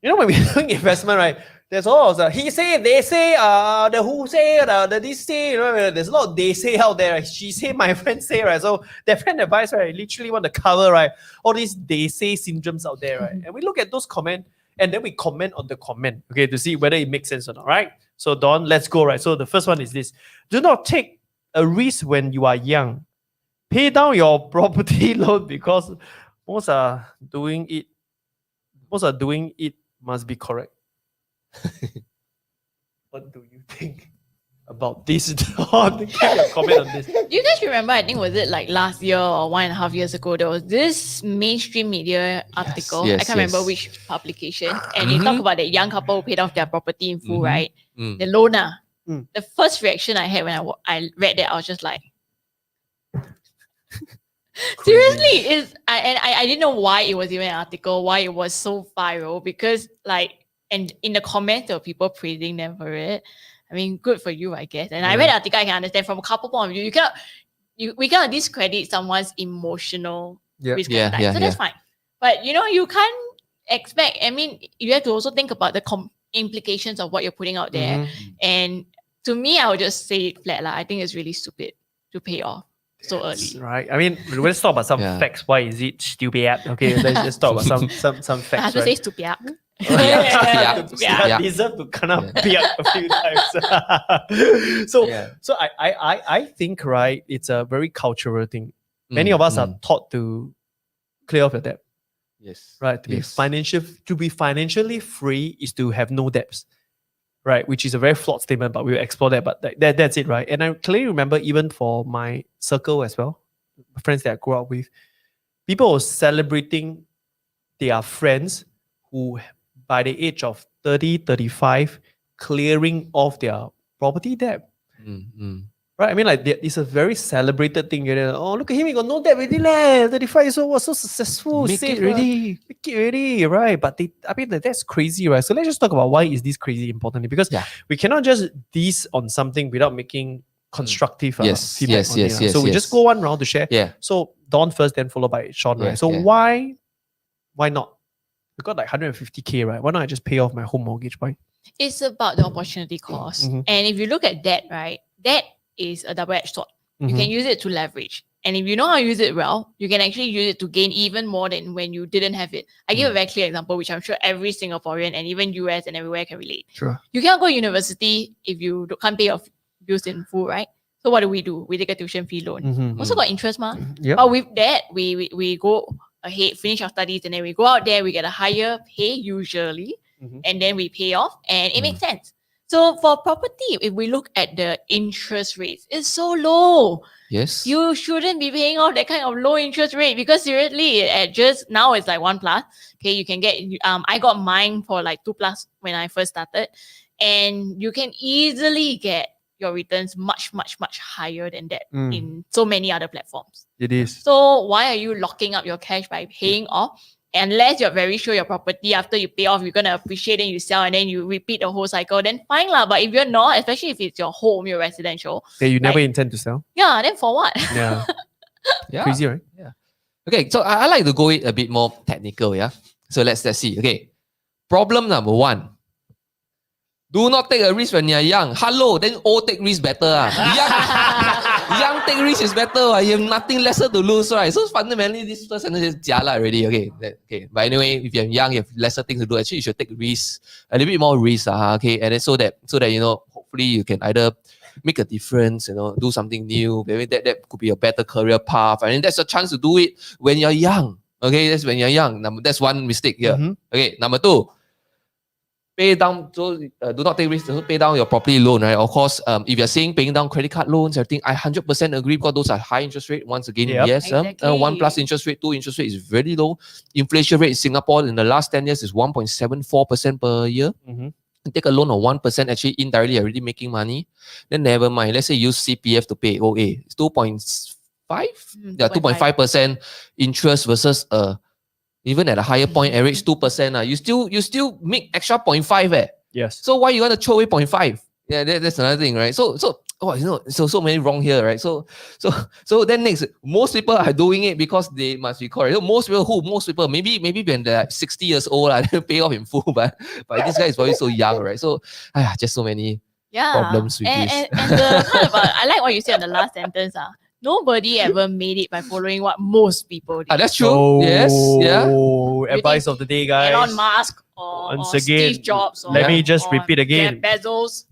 when we're doing investment, right? There's all the he say, they say, the who say, the this say, there's a lot of they say out there. Right? She say, my friend say, right? So Dead Friend Advice, right, literally want to cover, right, all these they say syndromes out there, right? And we look at those comments and then we comment on the comment, okay, to see whether it makes sense or not, right? So Dawn, let's go, right? So the first one is this: do not take a risk when you are young. Pay down your property loan because most are doing it must be correct. What do you think about this? Dawn? Can you comment on this? Do you guys remember, I think was it like last year or 1.5 years ago, there was this mainstream media article. yes, I can't remember yes. which publication. And they talk about that young couple who paid off their property in full, right? Mm. The loaner. Mm. The first reaction I had when I read that, I was just like, seriously, I didn't know why it was even an article, why it was so viral, because and in the comments there were people praising them for it. I mean, good for you, I guess. And I read the article, I can understand from a couple point of view. We cannot discredit someone's emotional risk appetite. So that's fine. But you can't expect, I mean, you have to also think about the implications of what you're putting out there. And to me, I would just say it flat. I think it's really stupid to pay off so early. Right. I mean, let's talk about some facts. Why is it stupid? Okay, let's talk about some facts. I have to say stupid. Yeah. Deserve to kind of be up a few times. So I think, right, it's a very cultural thing. Many of us are taught to clear off your debt. Yes. Right. To be financially free is to have no debts. Right, which is a very flawed statement, but we'll explore that. But that's it, right? And I clearly remember, even for my circle as well, friends that I grew up with, people were celebrating their friends who, by the age of 30, 35, clearing off their property debt. Right? I mean, it's a very celebrated thing. Oh, look at him, he got no debt already, 35 years old, was so successful. Make it already. Right? But that's crazy, right? So let's just talk about why is this crazy importantly, because we cannot just diss on something without making constructive feedback on it. So we just go one round to share. Yeah. So Dawn first, then followed by Shawn, right? So why not? We got like 150K, right? Why not I just pay off my home mortgage? Why? It's about the opportunity cost. And if you look at debt, right, debt is a double-edged sword. You can use it to leverage. And if you know how to use it well, you can actually use it to gain even more than when you didn't have it. I give a very clear example, which I'm sure every Singaporean and even US and everywhere can relate. Sure. You cannot go to university if you can't pay your bills in full, right? So what do? We take a tuition fee loan. Mhm. Also got interest, ma. Yep. But with that, we go ahead, finish our studies, and then we go out there, we get a higher pay usually, Mhm. and then we pay off, and it makes sense. So for property, if we look at the interest rates, it's so low. Yes. You shouldn't be paying off that kind of low interest rate because seriously, at just now it's like 1+. Okay, you can get I got mine for like 2+ when I first started, and you can easily get your returns much higher than that in so many other platforms. It is. So why are you locking up your cash by paying off? Unless you're very sure your property after you pay off, you're gonna appreciate and you sell and then you repeat the whole cycle, then fine lah. But if you're not, especially if it's your home, your residential, That you never like- intend to sell. yeah, then for what? Yeah. Yeah. Crazy, right? Okay, so I like to go it a bit more technical, yeah. So let's see. Okay. Problem number 1. Do not take a risk when you're young. Hello, then old take risk better. Young take risk is better. You have nothing lesser to lose, right? So fundamentally, this first sentence is jialat already. Okay. But anyway, if you're young, you have lesser things to do. Actually, you should take risk, a little bit more risk. Okay, and then so that hopefully you can either make a difference, do something new. Maybe that could be a better career path. And then that's a chance to do it when you're young. Okay, that's when you're young. That's one mistake here. Mhm. Okay, number 2. Pay down, so do not take risks, pay down your property loan, right? Of course, if you're saying paying down credit card loans, I think I 100% agree because those are high interest rate. Once again, Yep. yes. Exactly. 1+ interest rate, 2 interest rate is very low. Inflation rate in Singapore in the last 10 years is 1.74% per year. Mhm. Take a loan of 1%, actually indirectly already making money. Then never mind. Let's say use CPF to pay OA. It's 2.5? Yeah, 2.5% interest versus even at a higher point, average 2%. You still make extra 0.5. Yes. So why you want to throw away 0.5? Yeah, that's another thing, right? So many wrong here, right? So then next, most people are doing it because they must be correct. So most people, maybe when they're like 60 years old, they pay off in full, but this guy is probably so young, right? So just so many problems with this. And the part about, I like what you said in the last sentence. Nobody ever made it by following what most people did. That's true. Yes. Yeah. Advice of the day, guys. Elon Musk or Once Steve again, Jobs. Or, let me just or repeat again. Jeff Bezos.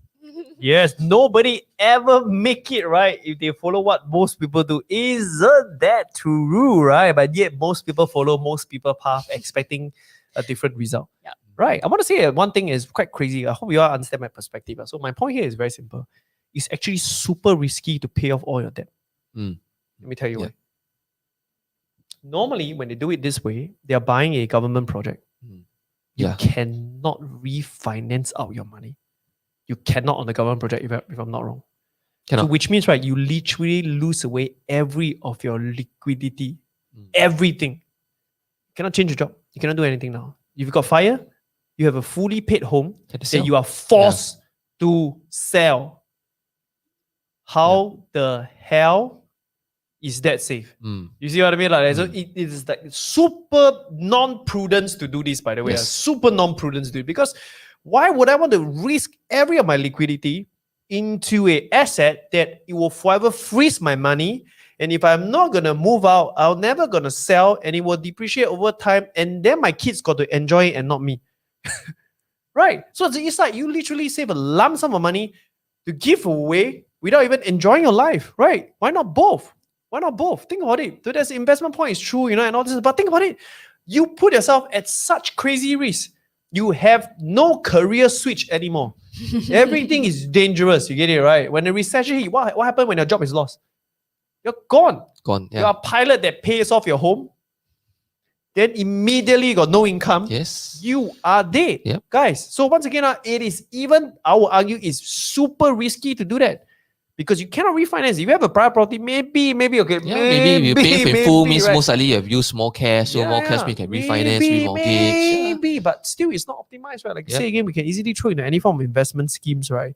Yes, nobody ever make it right if they follow what most people do. Isn't that true, right? But yet most people follow most people path expecting a different result. Yeah. Right. I want to say one thing is quite crazy. I hope you all understand my perspective. So my point here is very simple. It's actually super risky to pay off all your debt. Mm. Let me tell you Yeah. why. Normally, when they do it this way, they are buying a government project. You Yeah. cannot refinance out your money. You cannot on the government project, if I'm not wrong. So Cannot. which means, right, you literally lose away every of your liquidity. Mm. Everything. You cannot change your job. You cannot do anything now. If you got fire, you have a fully paid home Had to that sell. you are forced to sell. How the hell is that safe? Mm. You see what I mean? Like, so it is like super non-prudence to do this, by the way. Yes. Super non-prudence to do it. Because why would I want to risk every of my liquidity into a asset that it will forever freeze my money? And if I'm not going to move out, I'm never going to sell and it will depreciate over time. And then my kids got to enjoy it and not me. Right? So it's like you literally save a lump sum of money to give away without even enjoying your life, right? Why not both? Why not both? Think about it. So that's the investment point is true, and all this. But think about it. You put yourself at such crazy risk. You have no career switch anymore. Everything is dangerous. You get it, right? When the recession hit, what happened when your job is lost? You're gone. Gone. You're Yeah. a pilot that pays off your home. Then immediately you got no income. Yes. You are dead. Yep. Guys. So once again, it is even, I will argue, is super risky to do that. Because you cannot refinance. If you have a private property, maybe, okay. Yeah, maybe you pay off in full means right. most likely you have used more cash, so more cash you can refinance, remortgage. Maybe, but still it's not optimized, right? Like Yep. say again, we can easily throw into any form of investment schemes, right?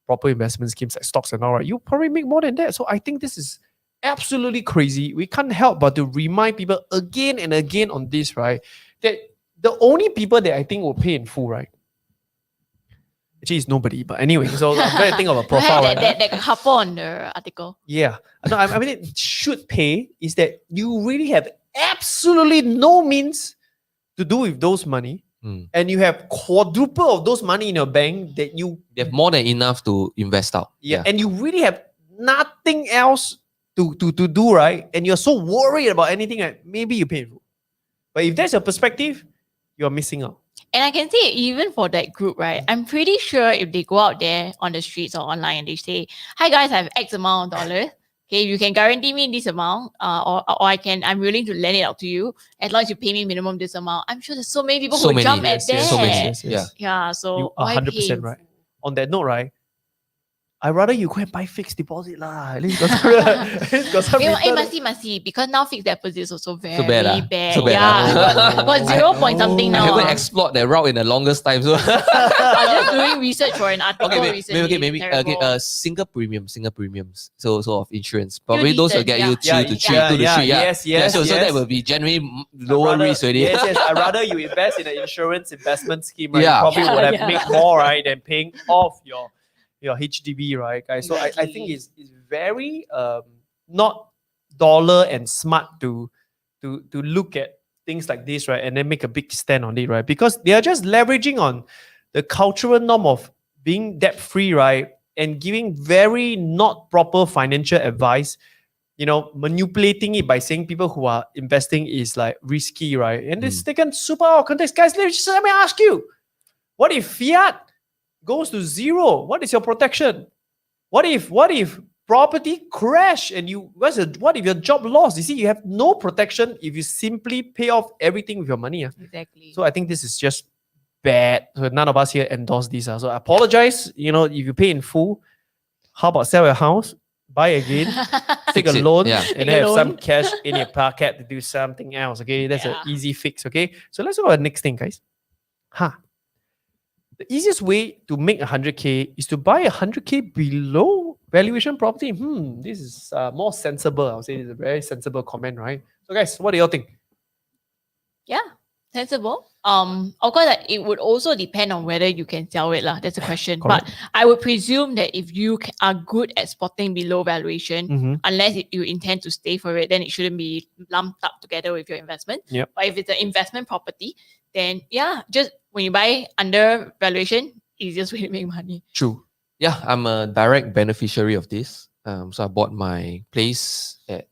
Proper investment schemes like stocks and all, right? You probably make more than that. So I think this is absolutely crazy. We can't help but to remind people again and again on this, right? That the only people that I think will pay in full, right, Actually, it's nobody. But anyway, so I'm trying to think of a You profile. had Right? that couple on the article. Yeah. No, I mean, it should pay is that you really have absolutely no means to do with those money. Mm. And you have quadruple of those money in your bank that you They have more than enough to invest out. and you really have nothing else to do, right? And you're so worried about anything, right? Maybe you pay full. But if that's your perspective, you're missing out. And I can say even for that group, right? I'm pretty sure if they go out there on the streets or online and they say, "Hi guys, I have X amount of dollars. Okay, you can guarantee me this amount, or I'm willing to lend it out to you as long as you pay me minimum this amount." I'm sure there's so many people So who many, jump yes, at yes, that. so many, yes, yes. Yeah. Yeah, so You are why 100% pay? right. On that note, right? I'd rather you go and buy fixed deposit lah. At least got some, at least got some It return. must see, because now fixed deposit is also very So bad, ah? bad. So bad, Yeah, ah? got 0 point something I now. haven't explored that route in the longest time. So I was just doing research for an article okay, recently. maybe Terrible. single premiums. So of insurance. Probably those will decent, get you yeah. 2 to 3, 2 to 3. Yeah. Yes, So that yes. will be generally I'd lower rather- risk already. Yes. I'd rather you invest in an insurance investment scheme, right? Yeah. You probably would have Yeah. made more, right, than paying off your HDB, right, guys? So I think Exactly. it's very not dollar and smart to look at things like this, right, and then make a big stand on it, right? Because they are just leveraging on the cultural norm of being debt free, right, and giving very not proper financial advice. Manipulating it by saying people who are investing is like risky, right? And it's taken super out of context. Guys, let me ask you, what if fiat goes to zero? What is your protection? What if property crash and what if your job lost? You see, you have no protection if you simply pay off everything with your money. Exactly. So I think this is just bad. So none of us here endorse this. So I apologize. If you pay in full, how about sell your house, buy again, take a Fix it. loan, Yeah. and Take then a have some loan. cash in your pocket to do something else. Okay, that's an Yeah. easy fix. Okay, so let's go to the next thing, guys. The easiest way to make 100K is to buy 100K below valuation property. This is more sensible. I would say it's a very sensible comment, right? So, guys, what do y'all think? Yeah, sensible. Of course, it would also depend on whether you can sell it, lah. That's a question. Correct. But I would presume that if you are good at spotting below valuation, Mm-hmm. unless you intend to stay for it, then it shouldn't be lumped up together with your investment. Yep. But if it's an investment property, then yeah, just when you buy under valuation, easiest way to make money. True. Yeah, I'm a direct beneficiary of this. So I bought my place at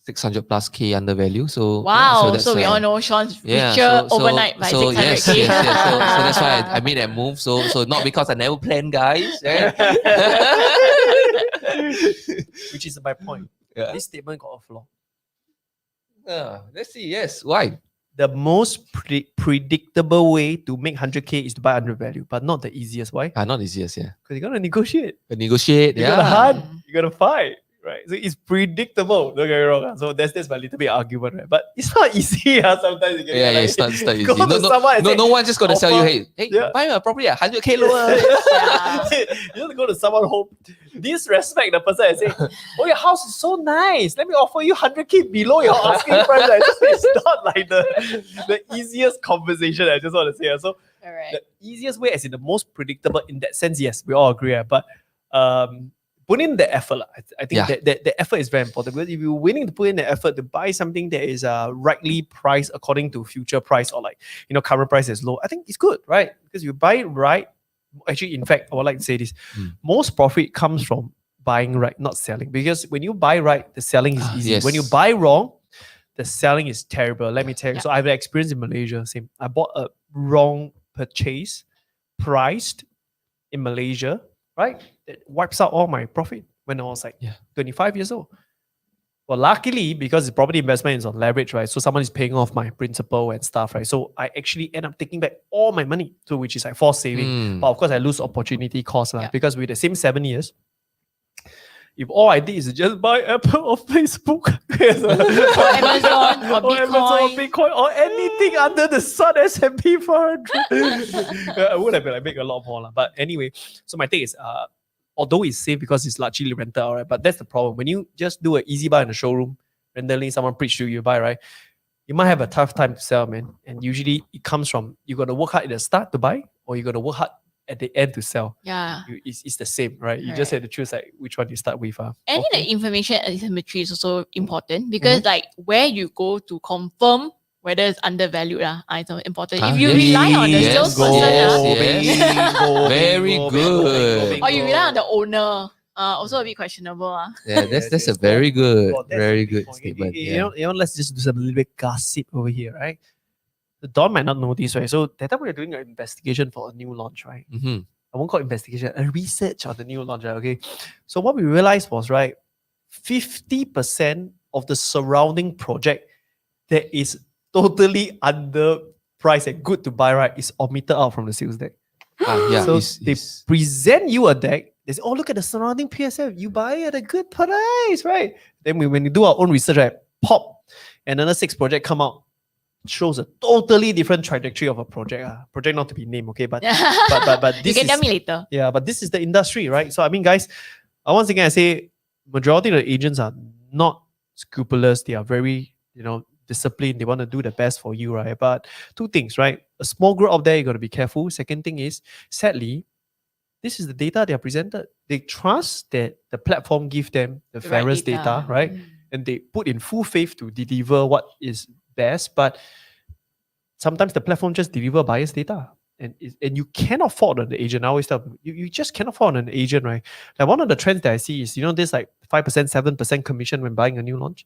600 plus K under value. So Wow. that's, So we all know Shawn's yeah, richer overnight by 600K. yes. So that's why I made that move. So not because I never planned, guys. Yeah. Which is my point. Yeah. This statement got a flaw. Let's see. Yes. Why? The most predictable way to make 100K is to buy under value, but not the easiest. Why? Not easiest. Yeah. Because you gotta negotiate. Negotiate. You gotta Yeah. hunt. You gotta fight. Right. So it's predictable. Don't get me wrong. So that's my little bit of argument, right? But it's not easy. Sometimes you get Yeah, it's not easy. Go to someone and say, No one's just gonna tell you, offer- hey, Yeah. buy a property at 100K lower. Yeah. You have to go to someone home, disrespect the person and say, "Oh, your house is so nice. Let me offer you 100K below your asking price." Like, it's not like the easiest conversation. I just want to say. So Correct. the easiest way, as in the most predictable in that sense, yes, we all agree. But put in the effort. I think Yeah. that the effort is very important, because if you're willing to put in the effort to buy something that is rightly priced according to future price, or like current price is low, I think it's good, right? Because you buy it right. Actually, in fact, I would like to say this: most profit comes from buying right, not selling. Because when you buy right, the selling is easy. Yes. When you buy wrong, the selling is terrible. Let me tell you. Yeah. So I have an experience in Malaysia. Same. I bought a wrong purchase, priced in Malaysia, right? That wipes out all my profit when I was like 25 years old. Well, luckily, because the property investment is on leverage, right? So someone is paying off my principal and stuff, right? So I actually end up taking back all my money, so which is like forced saving. But of course, I lose opportunity cost, Yeah. because with the same 7 years, if all I did is just buy Apple or Facebook, Or Amazon or Bitcoin or anything under the sun, S&P 500, I would have been like make a lot more. But anyway, so my take is, although it's safe because it's largely rented out, right? But that's the problem. When you just do an easy buy in the showroom, randomly someone preach to you, buy, right? You might have a tough time to sell, man. And usually it comes from, you got to work hard at the start to buy, or you got to work hard at the end to sell. Yeah. It's the same, right? You just have to choose like which one you start with. And I think the information asymmetry is also important Mm-hmm. because like where you go to confirm whether it's undervalued it's important. If you yes. rely on the Yes, salesperson yes. Very good. or you rely on the owner, also a bit questionable. Yeah, that's a very good, very good statement. You know, let's just do some little bit gossip over here, right? The Dawn might not know this, right? So that time we were doing an investigation for a new launch, right? Mm-hmm. I won't call it investigation, a research on the new launch, right? Okay. So what we realized was, right, 50% of the surrounding project that is totally underpriced and good to buy, right, is omitted out from the sales deck. Yeah, So they present you a deck. They say, oh, look at the surrounding PSF. You buy at a good price, right? Then when we do our own research, right, pop, another 6 project come out, shows a totally different trajectory of a project. Project not to be named, okay? But this you can is, tell me later. yeah, but this is the industry, right? So I mean, guys, once again, I say majority of the agents are not scrupulous. They are very, disciplined. They want to do the best for you, right? But 2 things, right? A small group out there, you got to be careful. Second thing is, sadly, this is the data they are presented. They trust that the platform give them the The right fairest data. data, right? And they put in full faith to deliver what is best. But sometimes the platform just deliver biased data. And you cannot fault on the agent. I always tell them, you just cannot fault on an agent, right? Like one of the trends that I see is, this like 5%, 7% commission when buying a new launch.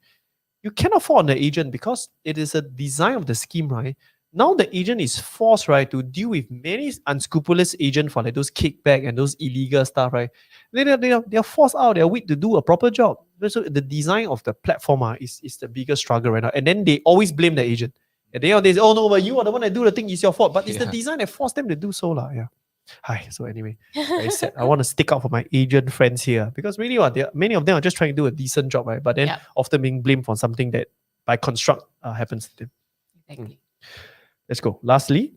You cannot fault on the agent because it is a design of the scheme, right? Now the agent is forced, right, to deal with many unscrupulous agents for like those kickback and those illegal stuff, right? They are forced out their wit to do a proper job. So the design of the platform is the biggest struggle right now. And then they always blame the agent. And they say, oh no, but you are the one that do the thing, it's your fault. But it's the design that forced them to do so. Yeah. Hi. So anyway, very sad. I want to stick out for my agent friends here because really many of them are just trying to do a decent job, right? But then often being blamed for something that by construct happens to them. Exactly. Let's go. Lastly,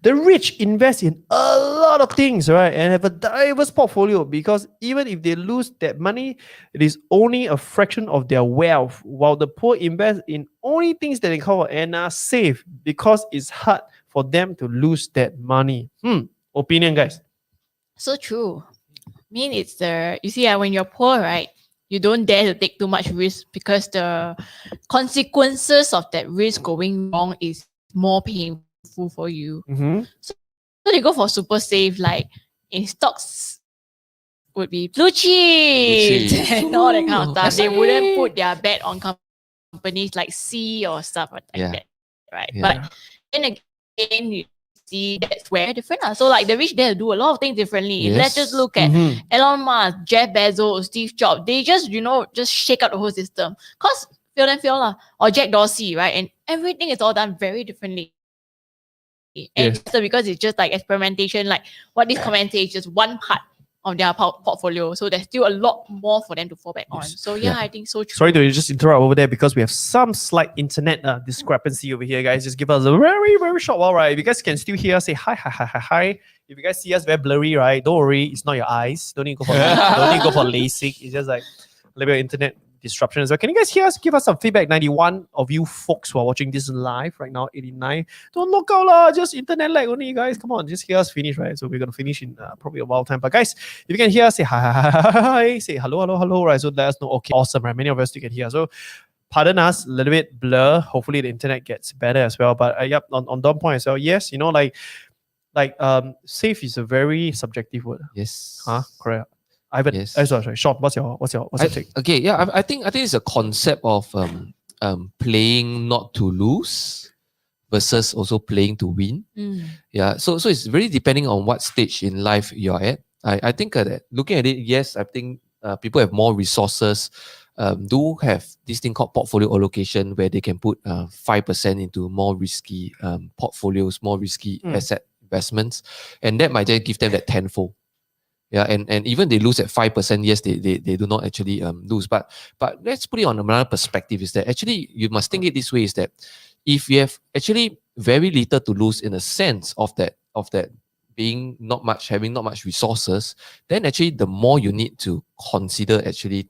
the rich invest in a lot of things, right? And have a diverse portfolio because even if they lose that money, it is only a fraction of their wealth, while the poor invest in only things that they cover and are safe because it's hard for them to lose that money. Opinion, guys. So true. I mean, it's you see, when you're poor, right, you don't dare to take too much risk because the consequences of that risk going wrong is more painful for you. So they go for super safe, like in stocks would be blue chips and all that kind of stuff. They wouldn't put their bet on companies like C or stuff like that, right? Yeah. But then again, you see that's where different. So like the rich there do a lot of things differently. Yes. Let's just look at Elon Musk, Jeff Bezos, Steve Jobs. They just just shake out the whole system. Cause fail or Jack Dorsey, right? And everything is all done very differently. And so because it's just like experimentation, like what this comment says is just one part of their portfolio. So there's still a lot more for them to fall back on. So I think so true. Sorry to just interrupt over there because we have some slight internet discrepancy over here, guys. Just give us a very, very short while, right? If you guys can still hear us, say hi. If you guys see us very blurry, right? Don't worry, it's not your eyes. Don't need to go for LASIK. It's just like a little bit of internet disruption as well. Can you guys hear us? Give us some feedback. 91 of you folks who are watching this live right now, 89. Don't look out lah, just internet lag only, you guys. Come on, just hear us finish, right? So we're gonna finish in probably a while time. But guys, if you can hear us, say hi, say hello, right? So let us know. Okay, awesome, right? Many of us still can hear. So pardon us, a little bit blur. Hopefully the internet gets better as well. But on Dawn point as well. Yes, safe is a very subjective word. Yes. Correct. Ivan, yes. Sorry, Shawn, what's your take? Okay, yeah, I think it's a concept of playing not to lose versus also playing to win. Yeah, so it's really depending on what stage in life you're at. I think that looking at it, yes, I think people have more resources, do have this thing called portfolio allocation where they can put 5% into more risky portfolios, more risky asset investments, and that might just give them that tenfold. Yeah, and even they lose at 5%, yes, they do not actually lose. But let's put it on another perspective, is that actually you must think it this way, is that if you have actually very little to lose in a sense of that being having not much resources, then actually the more you need to consider actually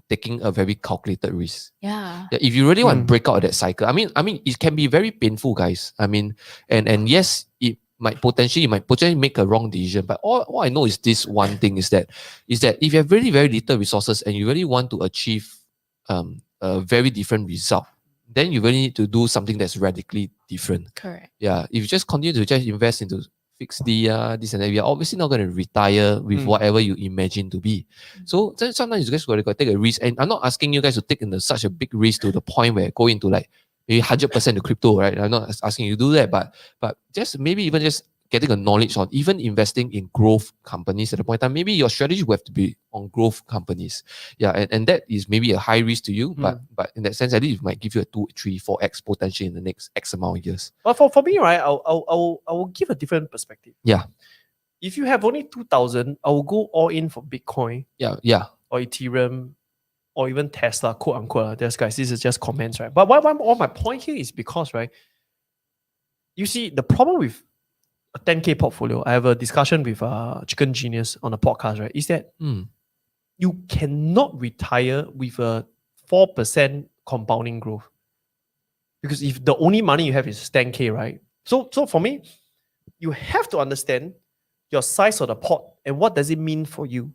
taking a very calculated risk. Yeah. If you really want to break out of that cycle, I mean, it can be very painful, guys. I mean, and yes, it might potentially make a wrong decision. But all I know is this one thing is that if you have very, very little resources and you really want to achieve a very different result, then you really need to do something that's radically different. Correct. Yeah. If you just continue to just invest into fixed D, this and that, you're obviously not going to retire with whatever you imagine to be. So then sometimes you guys got to take a risk. And I'm not asking you guys to take such a big risk to the point where go into like maybe 100% to crypto, right? I'm not asking you to do that, but just maybe even just getting a knowledge on even investing in growth companies at the point in time. Maybe your strategy will have to be on growth companies. Yeah, and that is maybe a high risk to you, but in that sense, at least it might give you a 2, 3, 4x potential in the next X amount of years. But for me, right, I will give a different perspective. Yeah. If you have only 2,000, I will go all in for Bitcoin. Yeah. Or Ethereum, or even Tesla, quote unquote. There's guys, this is just comments, right? But all my point here is because, right, you see, the problem with a 10K portfolio, I have a discussion with Chicken Genius on a podcast, right? Is that you cannot retire with a 4% compounding growth. Because if the only money you have is 10K, right? So for me, you have to understand your size of the pot and what does it mean for you.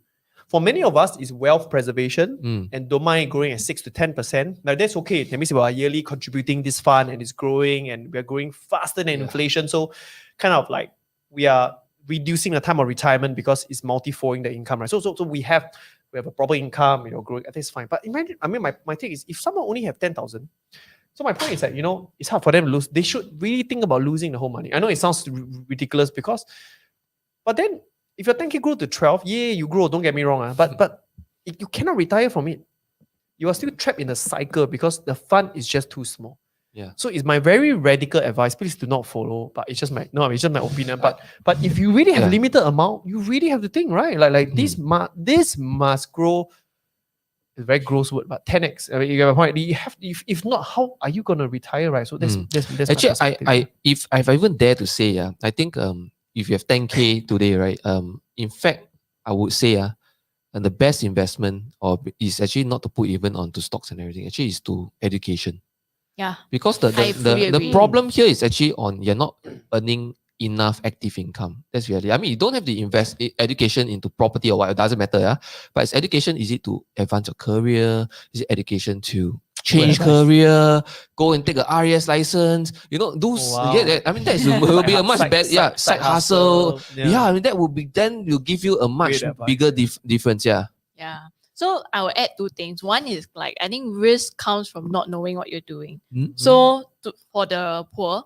For many of us, it's wealth preservation and don't mind growing at 6 to 10%. Now that's okay. That means we are yearly contributing this fund and it's growing and we're growing faster than inflation. So kind of like we are reducing the time of retirement because it's multi-folding the income, right? So we have a proper income, growing. I think it's fine. But imagine, my take is if someone only have 10,000, so my point is that, it's hard for them to lose. They should really think about losing the whole money. I know it sounds ridiculous but then if your 10K grow to 12, you grow, don't get me wrong. But you cannot retire from it. You are still trapped in a cycle because the fund is just too small. Yeah. So it's my very radical advice. Please do not follow. But it's just my opinion. But if you really have limited amount, you really have to think, right? Like this must grow. It's a very gross word, but 10x. I mean, you get my point. You have, if not, how are you gonna retire, right? So that's actually, if I even dare to say, I think if you have 10K today, right? In fact, I would say and the best investment is actually not to put even onto stocks and everything. Actually, is to education. Yeah. Because the problem here is actually you're not earning enough active income. That's really. I mean, you don't have to invest education into property or what. It doesn't matter. But it's education. Is it to advance your career? Is it education to change career? Go and take a RES license. Those. Wow. I mean, that will be a much better. Side hustle. Yeah. I mean, that will be then will give you a much bigger difference. Yeah. Yeah. So I will add 2 things. One is I think risk comes from not knowing what you're doing. So for the poor,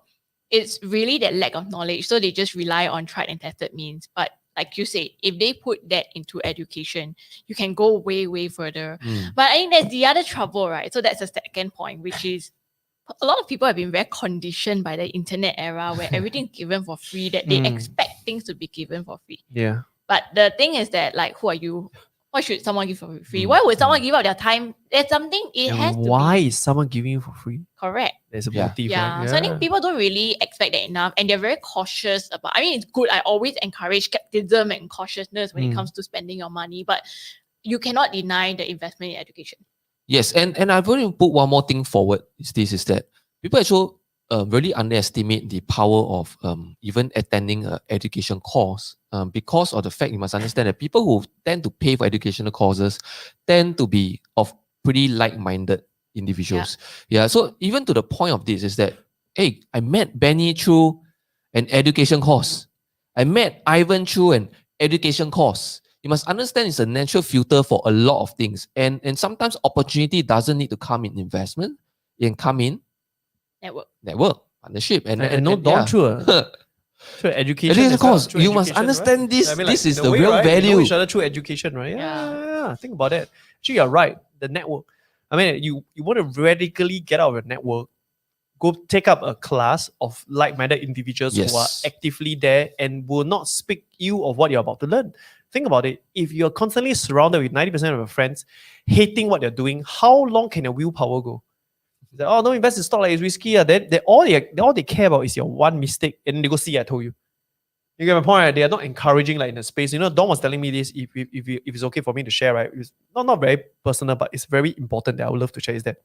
it's really that lack of knowledge. So they just rely on tried and tested means. But like you said, if they put that into education, you can go way, way further. But I think that's the other trouble, right? So that's the second point, which is a lot of people have been very conditioned by the internet era where everything's given for free, that they expect things to be given for free. Yeah. But the thing is that, who are you? Why should someone give for free? Why would someone give out their time? There's something, why is someone giving you for free? Correct. There's a motive, right? So I think people don't really expect that enough and they're very cautious about, it's good. I always encourage skepticism and cautiousness when it comes to spending your money, but you cannot deny the investment in education. Yes, and I've already put one more thing forward. Is that people actually really underestimate the power of even attending an education course because of the fact you must understand that people who tend to pay for educational courses tend to be of pretty like-minded individuals. Yeah. So even to the point of this is that, hey, I met Benny through an education course. I met Ivan through an education course. You must understand it's a natural filter for a lot of things. And sometimes opportunity doesn't need to come in investment. It can come in network, partnership, and no Dawn Cher. Through education. Of course, you must understand this. I mean, this is the way, real right? value. We know each other through education, right? Yeah. Think about that. Actually, you're right. The network. I mean, you want to radically get out of your network. Go take up a class of like-minded individuals who are actively there and will not speak you of what you're about to learn. Think about it. If you're constantly surrounded with 90% of your friends hating what they're doing, how long can your willpower go? Like, oh, don't invest in stock, like it's risky. Then all they care about is your one mistake, and they go see. I told you. You get my point, right? They are not encouraging in the space. Dawn was telling me this. If it's okay for me to share, right? It's not very personal, but it's very important that I would love to share. Is that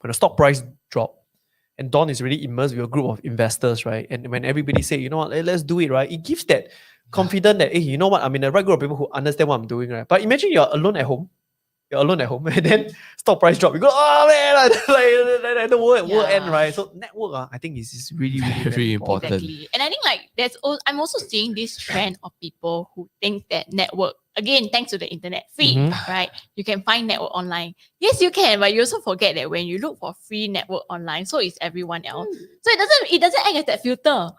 when the stock price drop, and Dawn is really immersed with a group of investors, right? And when everybody say, you know what, let's do it, right? It gives that confidence that, hey, you know what, I'm in the right group of people who understand what I'm doing, right? But imagine you're alone at home, and then stock price drop. You go, oh man, like the world end, right? So network, I think is really, really Very important. Exactly. And I think like I'm also seeing this trend of people who think that network, again, thanks to the internet, free, Mhm. right? You can find network online. Yes, you can, but you also forget that when you look for free network online, so is everyone else. So it doesn't act as that filter,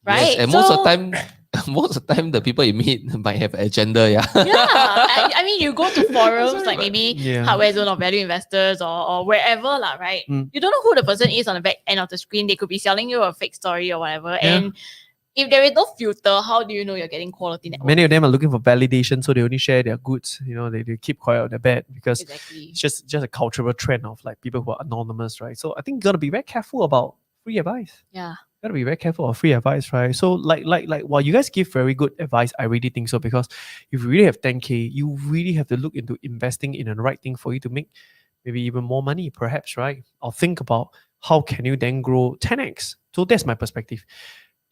right? Yes, and most of the time, the people you meet might have an agenda. Yeah. I mean, you go to forums like maybe Yeah. Hardware Zone or Value Investors or wherever, lah, right? Mm. You don't know who the person is on the back end of the screen. They could be selling you a fake story or whatever. Yeah. And if there is no filter, how do you know you're getting quality network? Many of them are looking for validation, so they only share their goods. You know, they keep quiet on their bed because Exactly. it's just a cultural trend of like people who are anonymous, right? So I think you gotta be very careful about free advice. Yeah. Gotta be very careful of free advice, right? So like while you guys give very good advice, I really think so, because if you really have 10K, you really have to look into investing in the right thing for you to make maybe even more money, perhaps, right? Or think about how can you then grow 10x. So that's my perspective.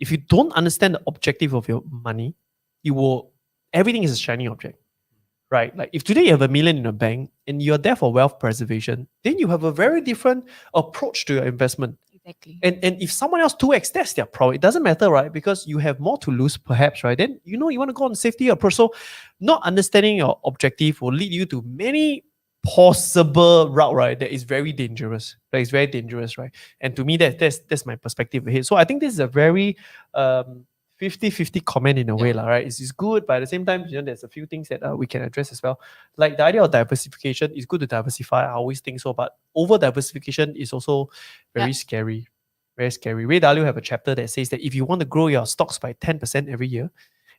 If you don't understand the objective of your money, everything is a shiny object, right? Like if today you have $1 million in a bank and you're there for wealth preservation, then you have a very different approach to your investment. Exactly. And if someone else 2x, that's their problem. It doesn't matter, right? Because you have more to lose, perhaps, right? Then you want to go on safety approach. So not understanding your objective will lead you to many possible route, right? That is very dangerous. That is very dangerous, right? And to me, that's my perspective ahead. So I think this is a very 50-50 comment in a way, right? It's good, but at the same time, there's a few things that we can address as well. Like the idea of diversification is good to diversify. I always think so, but over diversification is also very scary. Very scary. Ray Dalio have a chapter that says that if you want to grow your stocks by 10% every year,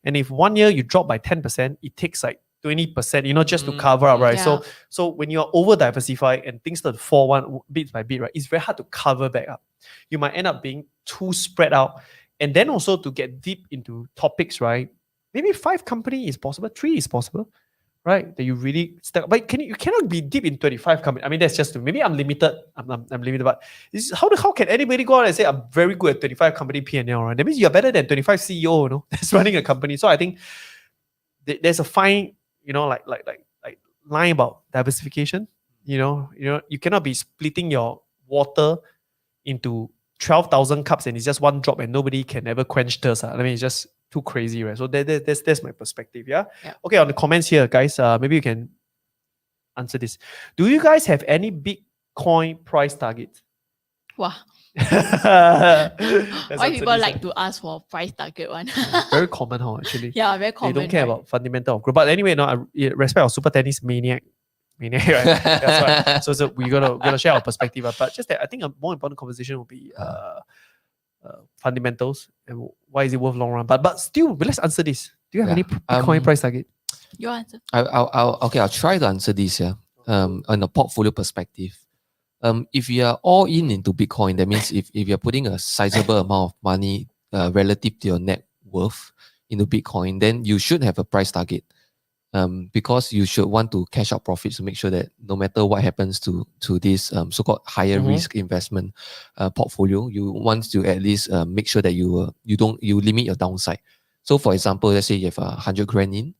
and if 1 year you drop by 10%, it takes like 20%, just to cover up, right? Yeah. So when you're over diversified and things start to fall one bit by bit, right, it's very hard to cover back up. You might end up being too spread out. And then also to get deep into topics, right? Maybe 5 company is possible, 3 is possible, right? That you really stuck. But you cannot be deep in 25 companies. I mean, that's just maybe I'm limited. I'm limited, but how can anybody go out and say I'm very good at 25 company P&L, right? That means you're better than 25 CEO, that's running a company. So I think there's a fine, like line about diversification. You cannot be splitting your water into 12,000 cups and it's just one drop and nobody can ever quench thirst. I mean, it's just too crazy, right? So that's my perspective. Yeah. Okay. On the comments here, guys, maybe you can answer this. Do you guys have any Bitcoin price target? Wow. Let's Why answer people this, like to ask for price target one? very common, actually. Yeah, very common. They don't care right? about fundamental of growth. But anyway, no, I respect our super tennis maniac, right? That's why. So we gotta share our perspective. But just that, I think a more important conversation will be fundamentals and why is it worth long run. But still, let's answer this. Do you have any Bitcoin price target? Your answer. I'll try to answer this here. On a portfolio perspective. If you are all into Bitcoin, that means if you're putting a sizable amount of money relative to your net worth into Bitcoin, then you should have a price target. Because you should want to cash out profits to make sure that no matter what happens to this so-called higher risk investment portfolio, you want to at least make sure that you limit your downside. So for example, let's say you have 100 grand in,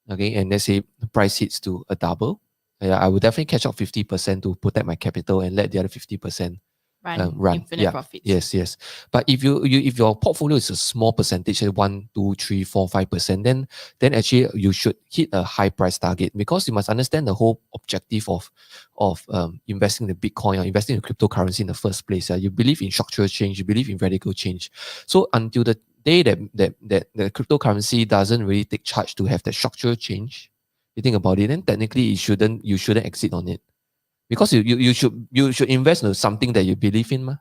okay, and let's say the price hits to a double. I would definitely catch out 50% to protect my capital and let the other 50% run. Infinite profits. Yes. But if your portfolio is a small percentage, 1, 2, 3, 4, 5%, then actually you should hit a high price target, because you must understand the whole objective of investing in Bitcoin or investing in cryptocurrency in the first place. You believe in structural change, you believe in radical change. So until the day that the cryptocurrency doesn't really take charge to have that structural change, you think about it, then technically you shouldn't exit on it, because you should invest in something that you believe in,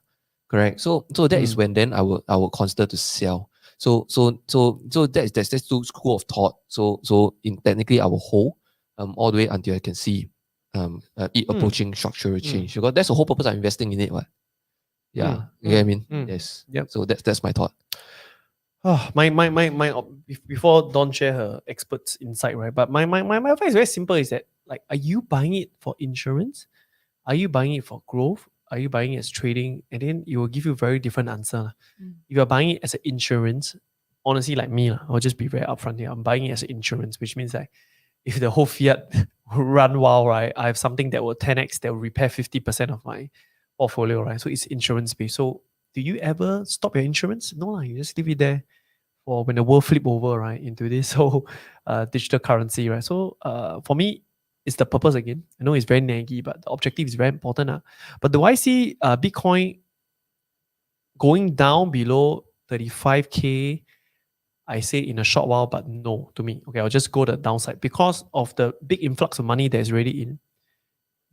correct? So that is when then I will consider to sell. So that's two school of thought. So technically I will hold all the way until I can see it approaching structural change, because that's the whole purpose of investing in it, what? Yeah, you get what I mean? Yes. Yep. So that's my thought. My before Dawn share her experts insight, right? But my advice is very simple: is that, like, are you buying it for insurance? Are you buying it for growth? are you buying it as trading? And then it will give you a very different answer. Mm. If you're buying it as an insurance, honestly, like me, I'll just be very upfront here. I'm buying it as an insurance, which means that if the whole fiat run wild, right, I have something that will 10x, that will repair 50% of my portfolio, right? So it's insurance based. So do you ever stop your insurance? No, you just leave it there for when the world flip over, right, into this whole digital currency, right? So for me, it's the purpose again. I know it's very naggy, but the objective is very important. But do I see Bitcoin going down below 35K? I say in a short while, but no to me. Okay, I'll just go the downside because of the big influx of money that's already in.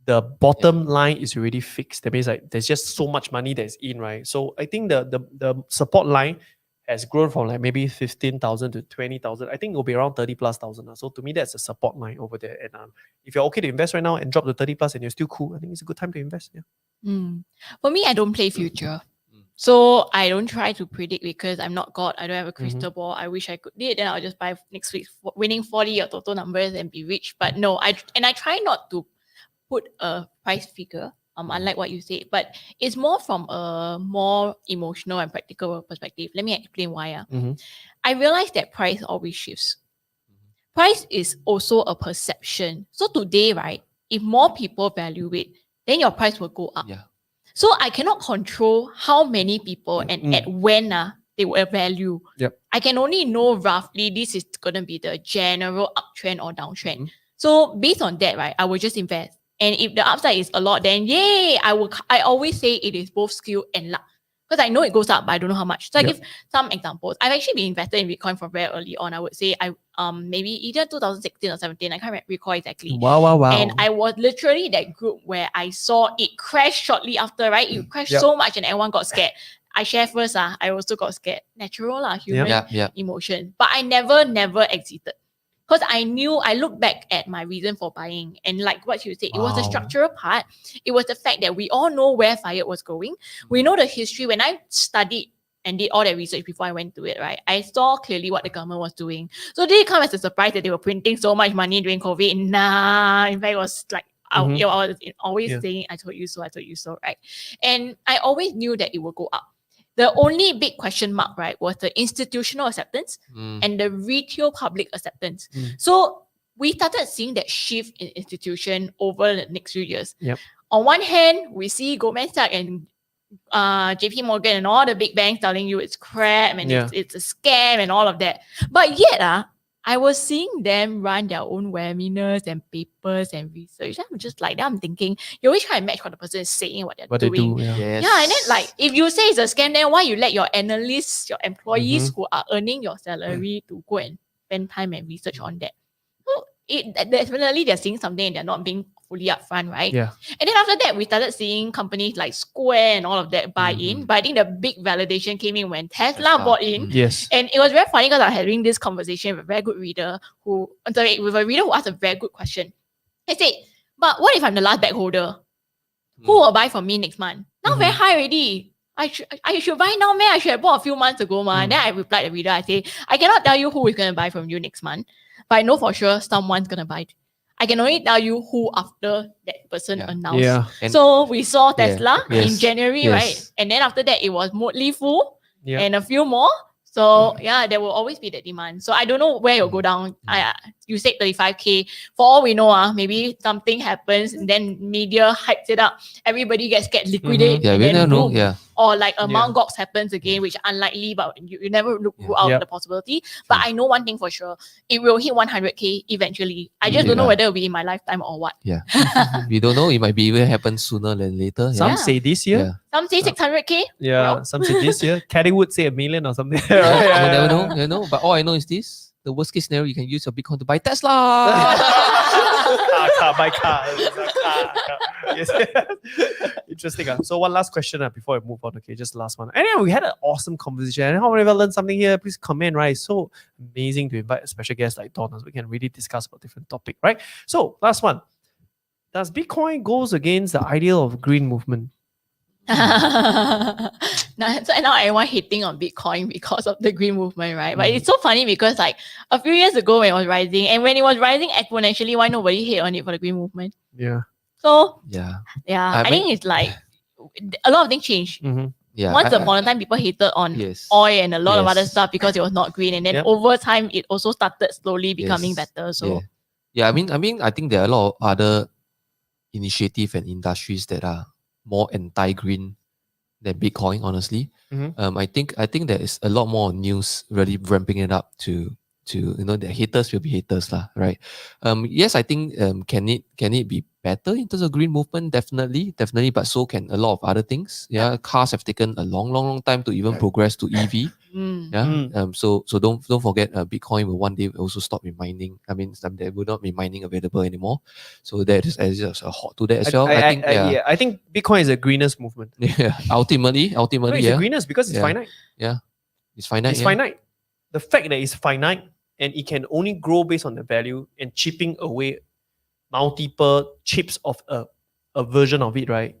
The bottom line is already fixed. That means like there's just so much money that's in, right? So I think the support line has grown from like maybe 15,000 to 20,000. I think it will be around 30 plus thousand. So to me, that's a support line over there. And if you're okay to invest right now and drop to 30 plus and you're still cool, I think it's a good time to invest. Yeah. For me, I don't play future. So I don't try to predict because I'm not God. I don't have a crystal ball. I wish I could did. Then I'll just buy next week, winning 40 or total numbers and be rich. But no, I try not to put a price figure. Unlike what you say, but it's more from a more emotional and practical perspective. Let me explain why. I realize that price always shifts. Price is also a perception. So today, right, if more people value it, then your price will go up. Yeah. So I cannot control how many people and at when they will value. Yep. I can only know roughly this is going to be the general uptrend or downtrend. So based on that, right, I will just invest. And if the upside is a lot, then yay! I always say it is both skill and luck. Because I know it goes up, but I don't know how much. So I give some examples. I've actually been invested in Bitcoin from very early on. I would say maybe either 2016 or 17. I can't recall exactly. Wow. And I was literally that group where I saw it crash shortly after, right? It crashed so much and everyone got scared. I share first. I also got scared. Natural human emotion. But I never exited. Because I look back at my reason for buying, and like what you said, it was the structural part. It was the fact that we all know where Fiat was going. We know the history. When I studied and did all that research before I went to it, right, I saw clearly what the government was doing. So did it come as a surprise that they were printing so much money during COVID? Nah, in fact, it was like, I was always saying, I told you so, right? And I always knew that it would go up. The only big question mark, right, was the institutional acceptance and the retail public acceptance. So we started seeing that shift in institution over the next few years. On one hand, we see Goldman Sachs and JP Morgan and all the big banks telling you it's crap and it's a scam and all of that. But yet, I was seeing them run their own webinars and papers and research. I'm just like that. I'm thinking, you always try and match what the person is saying, what they're doing. They do, And then like, if you say it's a scam, then why you let your analysts, your employees who are earning your salary to go and spend time and research on that? So definitely they're seeing something and they're not being fully upfront, right? Yeah. And then after that, we started seeing companies like Square and all of that buy in. But I think the big validation came in when Tesla bought in. Yes. And it was very funny because I was having this conversation with a very good reader who asked a very good question. I said, but what if I'm the last bag holder? Who will buy from me next month? Now very high already. I should buy now, man. I should have bought a few months ago, man. Then I replied the reader, I say, I cannot tell you who is going to buy from you next month, but I know for sure someone's going to buy. I can only tell you who after that person announced. Yeah. So we saw Tesla in January, right? And then after that, it was Motley Fool and a few more. So there will always be that demand. So I don't know where it'll go down. You said 35K. For all we know, maybe something happens and then media hypes it up. Everybody gets liquidate. Yeah, and we then never know. boom. Yeah. Or like a Mount Gox happens again, which unlikely, but you never rule out the possibility. But I know one thing for sure, it will hit 100K eventually. I just don't know whether it'll be in my lifetime or what. Yeah. We don't know. It might be even happen sooner than later. Some say this year. Some say 600K. Yeah. Some say this year. Caddy would say $1 million or something. You never know. But all I know is this. The worst case scenario, you can use your Bitcoin to buy Tesla. Buy car. Yes. Interesting. So one last question before I move on. Okay, just last one. Anyway, we had an awesome conversation. And how many of you learned something here? Please comment, right? It's so amazing to invite a special guest like Dawn so we can really discuss about different topic, right? So last one. Does Bitcoin goes against the ideal of green movement? So now everyone hating on Bitcoin because of the green movement, right? But it's so funny because like a few years ago when it was rising, and when it was rising exponentially, why nobody hate on it for the green movement? Yeah. So Yeah. I think it's like a lot of things change. Mhm. Yeah. Once upon a time, people hated on Yes. oil and a lot of other Yes. stuff because it was not green. And then Yep. over time, it also started slowly becoming Yes. better. So Yeah. I think there are a lot of other initiative and industries that are more anti-green than Bitcoin, honestly. Mhm. I think there is a lot more news really ramping it up to the haters will be haters lah, right? Yes, I think can it be better in terms of green movement? Definitely, but so can a lot of other things. Yeah, cars have taken a long time to even progress to EV. Yeah. So don't forget, Bitcoin will one day also stop mining. I mean, there will not be mining available anymore. So that is as a hot to that as well. I think yeah. I think Bitcoin is a greenest movement. Yeah, ultimately, No, it's yeah. the greenest because it's Yeah. finite. Yeah, it's finite. It's yeah. finite. The fact that it's finite and it can only grow based on the value and chipping away multiple chips of a version of it, right?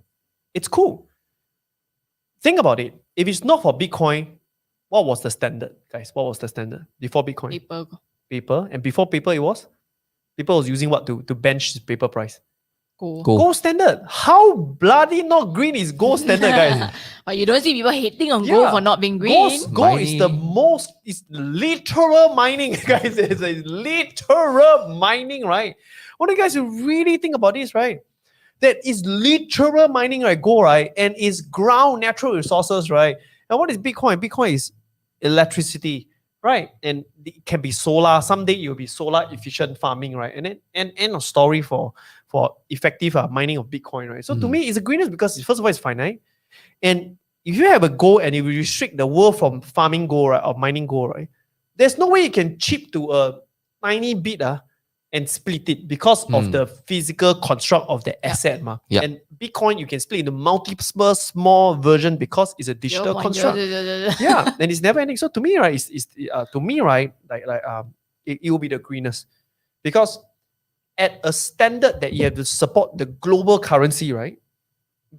It's cool. Think about it. If it's not for Bitcoin, what was the standard, guys? What was the standard before Bitcoin? people Paper. And before paper, it was? People was using what to bench the paper price? go. Gold. Gold standard. How bloody not green is gold standard, guys? But you don't see people hating on Yeah. gold for not being green. Gold is the Mining. most, it's literal mining, guys. It's a literal mining, right? I want you guys to really think about this, right? That is literal mining, right? Gold, right? And is ground natural resources, right? And what is Bitcoin? Bitcoin is electricity, right? And it can be solar. Someday it will be solar efficient farming, right? And then end of story for effective mining of Bitcoin, right? So to me, it's the greenest because first of all, it's finite. And if you have a goal and you restrict the world from farming gold, right, or mining gold, right, there's no way you can chip to a tiny bit and split it because of the physical construct of the asset. Yeah. And Bitcoin, you can split into multiple small version because it's a digital construct. Yeah, and it's never ending. So to me, right, it will be the greenest because at a standard that you have to support the global currency, right?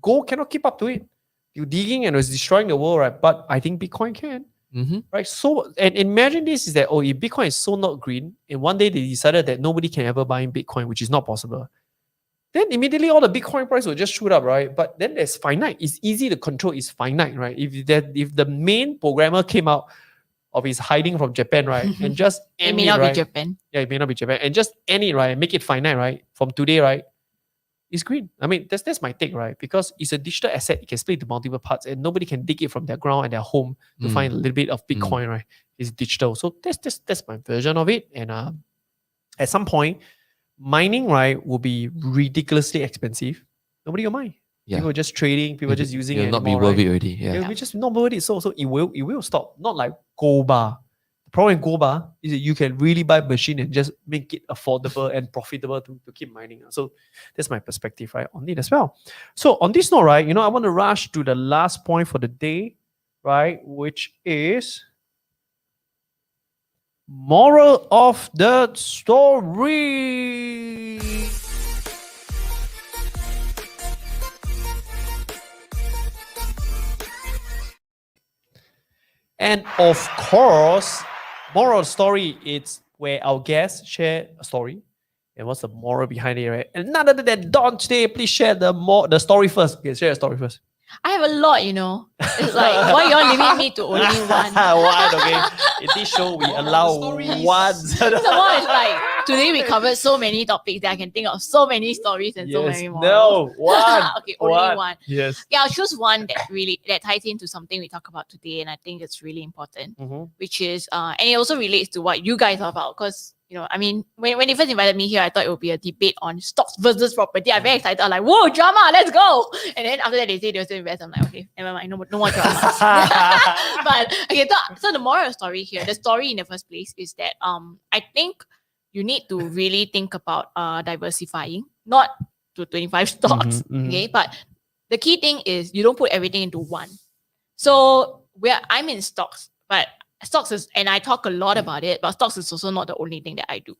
Gold cannot keep up to it. You're digging and it's destroying the world, right? But I think Bitcoin can, right? So, and imagine this is that, if Bitcoin is so not green, and one day they decided that nobody can ever buy in Bitcoin, which is not possible, then immediately all the Bitcoin price will just shoot up, right? But then there's finite. It's easy to control. It's finite, right? If the main programmer came out of his hiding from Japan, right, and just It end may it, not right? be Japan. Yeah, it may not be Japan, and just end it, right, and make it finite, right, from today, right? It's green. I mean, that's my take, right? Because it's a digital asset. It can split into multiple parts, and nobody can dig it from their ground and their home to find a little bit of Bitcoin, right? It's digital. So that's my version of it. And at some point, mining, right, will be ridiculously expensive. Nobody will mind. Yeah. People just trading. People just using it. It'll not be anymore, worth right? it already. Yeah. It'll be just not worth it. So it will stop. Not like gold bar. The problem with gold bar is that you can really buy a machine and just make it affordable and profitable to keep mining. So that's my perspective, right, on it as well. So on this note, right, I want to rush to the last point for the day, right, which is moral of the story. And of course, moral story, it's where our guests share a story. And what's the moral behind it, right? And none other than Dawn today, please share the story first. Okay, share a story first. I have a lot, It's like, why you're limit me to only one? One, okay. In this show, we allow one. Some more is like, today we covered so many topics that I can think of so many stories and so many more. No, one. Okay, only one. Yes. Yeah, I'll choose one that ties into something we talk about today, and I think it's really important, which is and it also relates to what you guys are about, because I mean, when they first invited me here, I thought it would be a debate on stocks versus property. I'm very excited. I'm like, whoa, drama, let's go. And then after that, they say they'll still invest. I'm like, okay, never mind, no more drama. But okay, so the moral of the story here, the story in the first place is that I think you need to really think about diversifying, not to 25 stocks, okay? But the key thing is you don't put everything into one. So I'm in stocks, but stocks is, and I talk a lot about it, but stocks is also not the only thing that I do,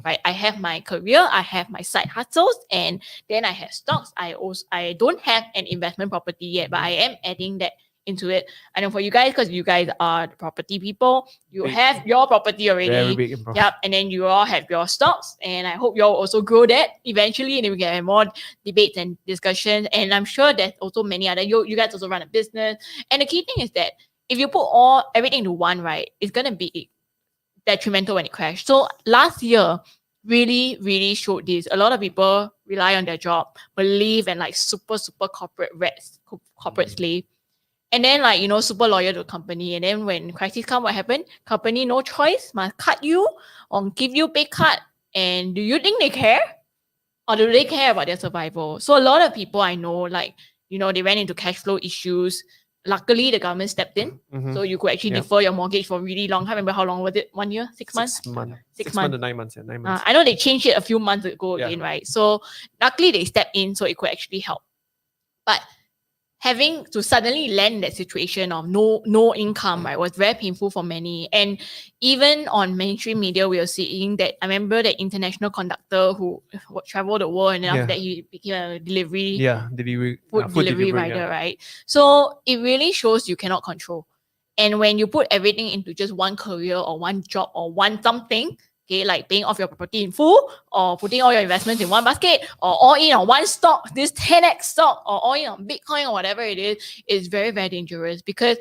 right? I have my career, I have my side hustles, and then I have stocks. I don't have an investment property yet, but I am adding that into it. And then for you guys, because you guys are the property people, you Big. have your property Very already. big. Bro. Yep. And then you all have your stocks. And I hope you all also grow that eventually. And then we can have more debates and discussions. And I'm sure there's also many other, you guys also run a business. And the key thing is that if you put everything into one, right, it's going to be detrimental when it crashes. So last year really, really showed this. A lot of people rely on their job, believe in like super, super corporate rats, corporate slave. And then like, super loyal to the company. And then when crisis come, what happened? Company no choice, must cut you or give you pay cut. And do you think they care? Or do they care about their survival? So a lot of people I know, like, they ran into cash flow issues. Luckily, the government stepped in. Mhm. So you could actually Yeah. defer your mortgage for really long. I can't remember how long was it? 1 year? 6 months? 6 months. 6 6 months to months. 9 months. Yeah, 9 months. I know they changed it a few months ago Yeah. again, right? So luckily they stepped in so it could actually help. But having to suddenly land that situation of no income, right, was very painful for many. And even on mainstream media, we are seeing that. I remember the international conductor who traveled the world and then Yeah. after that he became a delivery Yeah, delivery, food delivery rider, yeah. right? So it really shows you cannot control. And when you put everything into just one career or one job or one something, okay, like paying off your property in full or putting all your investments in one basket or all in on one stock, this 10x stock or all in on Bitcoin or whatever it is very, very dangerous because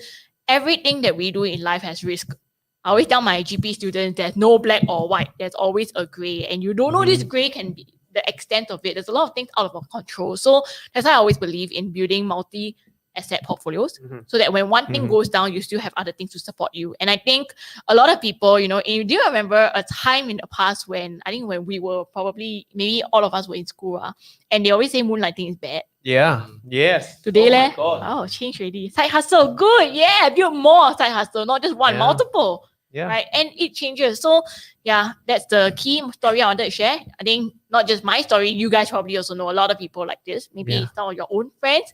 everything that we do in life has risk. I always tell my GP students there's no black or white, there's always a gray. And you don't know this gray can be the extent of it. There's a lot of things out of our control. So that's why I always believe in building multi-asset portfolios so that when one thing goes down, you still have other things to support you. And I think a lot of people, do you remember a time in the past when we were probably, maybe all of us were in school, and they always say moonlighting is bad. Yeah. Yes. Today, Oh my God. wow, change already. Side hustle, good. Yeah, build more side hustle, not just one, Yeah. multiple. Yeah. Right. And it changes. So yeah, that's the key story I wanted to share. I think not just my story, you guys probably also know a lot of people like this. Maybe Yeah. some of your own friends.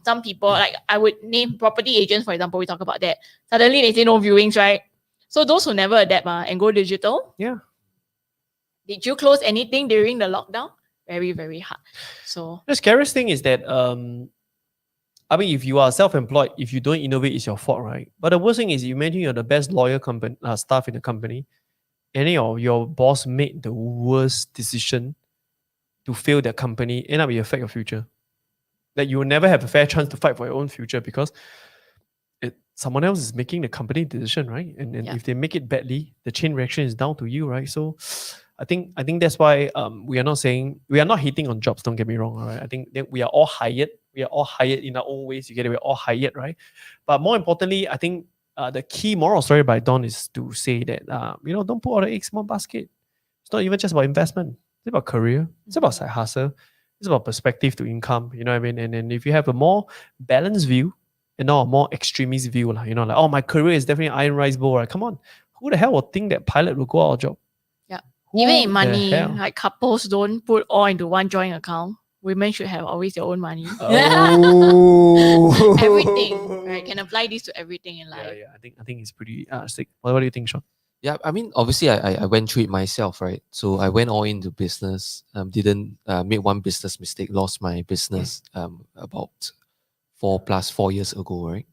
Some people, like I would name property agents, for example, we talk about that. Suddenly they say no viewings, right? So those who never adapt and go digital. Yeah. Did you close anything during the lockdown? Very, very hard. So The scariest thing is that I mean, if you are self-employed, if you don't innovate, it's your fault, right? But the worst thing is, imagine you're the best lawyer staff in the company, and then your boss made the worst decision to fail that company, end up it affect your future. That you will never have a fair chance to fight for your own future because someone else is making the company decision, right? And Yeah. if they make it badly, the chain reaction is down to you, right? So I think that's why we are not hating on jobs, don't get me wrong, all right? I think that we are all hired. We are all hired in our own ways. You get it? We're all hired, right? But more importantly, I think the key moral story by Dawn is to say that don't put all the eggs in one basket. It's not even just about investment. It's about career. It's about side hustle. It's about perspective to income. You know what I mean? And then if you have a more balanced view and not a more extremist view, like oh, my career is definitely iron rice bowl. Right? Come on, who the hell would think that pilot will go out of job? Yeah. Who even in the money, hell? like couples don't put all into one joint account. Women should have always their own money. Oh. Everything, right? Can apply this to everything in life. Yeah. I think it's pretty sick. What do you think, Shawn? Yeah, I mean, obviously, I went through it myself, right? So I went all into business. Didn't make one business mistake. Lost my business about 4 years ago, right?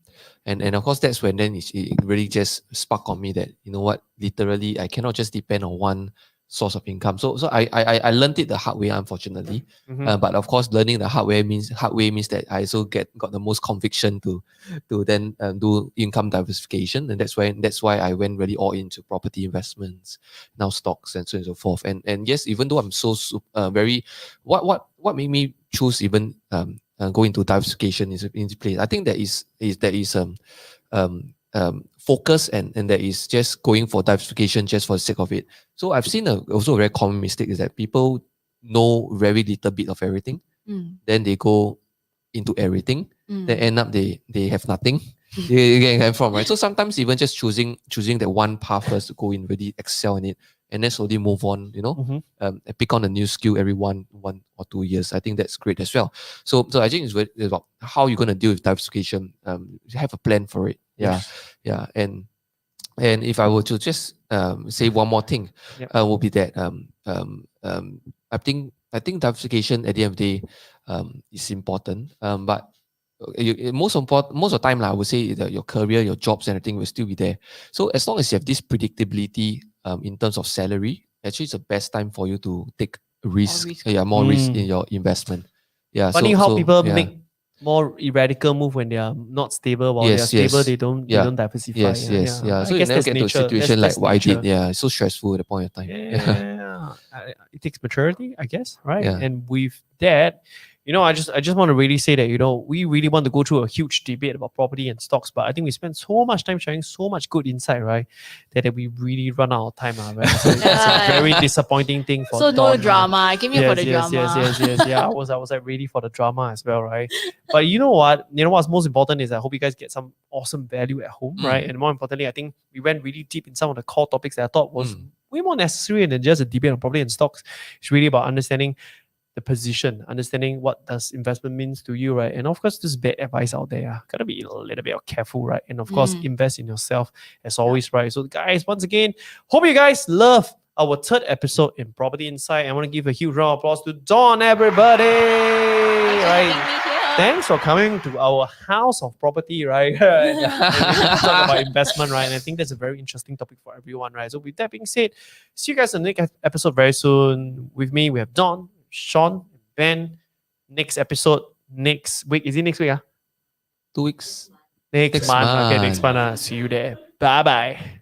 And of course, that's when then it really just sparked on me that literally I cannot just depend on one source of income. So I learned it the hard way, unfortunately. But of course, learning the hard way means that I also got the most conviction to then do income diversification, and that's why I went really all into property investments, now stocks and so on and so forth. And yes, even though I'm so very what made me choose even go into diversification is in place. I think that is focus and that is just going for diversification just for the sake of it. So I've seen also a very common mistake is that people know very little bit of everything, then they go into everything, then end up they have nothing. They get from, right? So sometimes even just choosing that one path first to go in, really excel in it, and then slowly move on, pick on a new skill every 1 or 2 years. I think that's great as well. So I think it's about how you're going to deal with diversification. Have a plan for it. Yeah. And if I were to just say one more thing, will be that I think diversification at the end of the day is important. But most of the time, I would say that your career, your jobs, and everything will still be there. So as long as you have this predictability in terms of salary, actually it's the best time for you to take risk. risk. Yeah, more risk in Mm. your investment. Yeah. Funny how people yeah. make more radical move when they are not stable. While they are Yes, stable, yes. they don't Yeah. diversify. Yes, yes, yeah. I So you guess never that's get to a nature. situation like That's what I did. nature. Yeah, it's so stressful at the point of time. Yeah, it takes maturity, I guess, right? Yeah. And with that, I just want to really say that we really want to go through a huge debate about property and stocks, but I think we spend so much time sharing so much good insight, right? That we really run out of time, right? So it's a very disappointing thing for So no Dawn, drama. I came here for the drama. Yes. Yeah, I was like ready for the drama as well, right? But you know what? What's most important is I hope you guys get some awesome value at home, right? And more importantly, I think we went really deep in some of the core topics that I thought was way more necessary than just a debate on property and stocks. It's really about understanding the position, understanding what does investment means to you, right? And of course, there's bad advice out there. Gotta be a little bit careful, right? And of course, invest in yourself as always, right? So guys, once again, hope you guys love our third episode in Property Insight. I want to give a huge round of applause to Dawn, everybody. Right? Thanks for coming to our house of property, right? And talk about investment, right? And I think that's a very interesting topic for everyone, right? So with that being said, see you guys in the next episode very soon. With me, we have Dawn, Shawn, Ben. Next episode next week. Is it next week? 2 weeks. Next Next month. Okay, next month. month. See you there. Bye bye.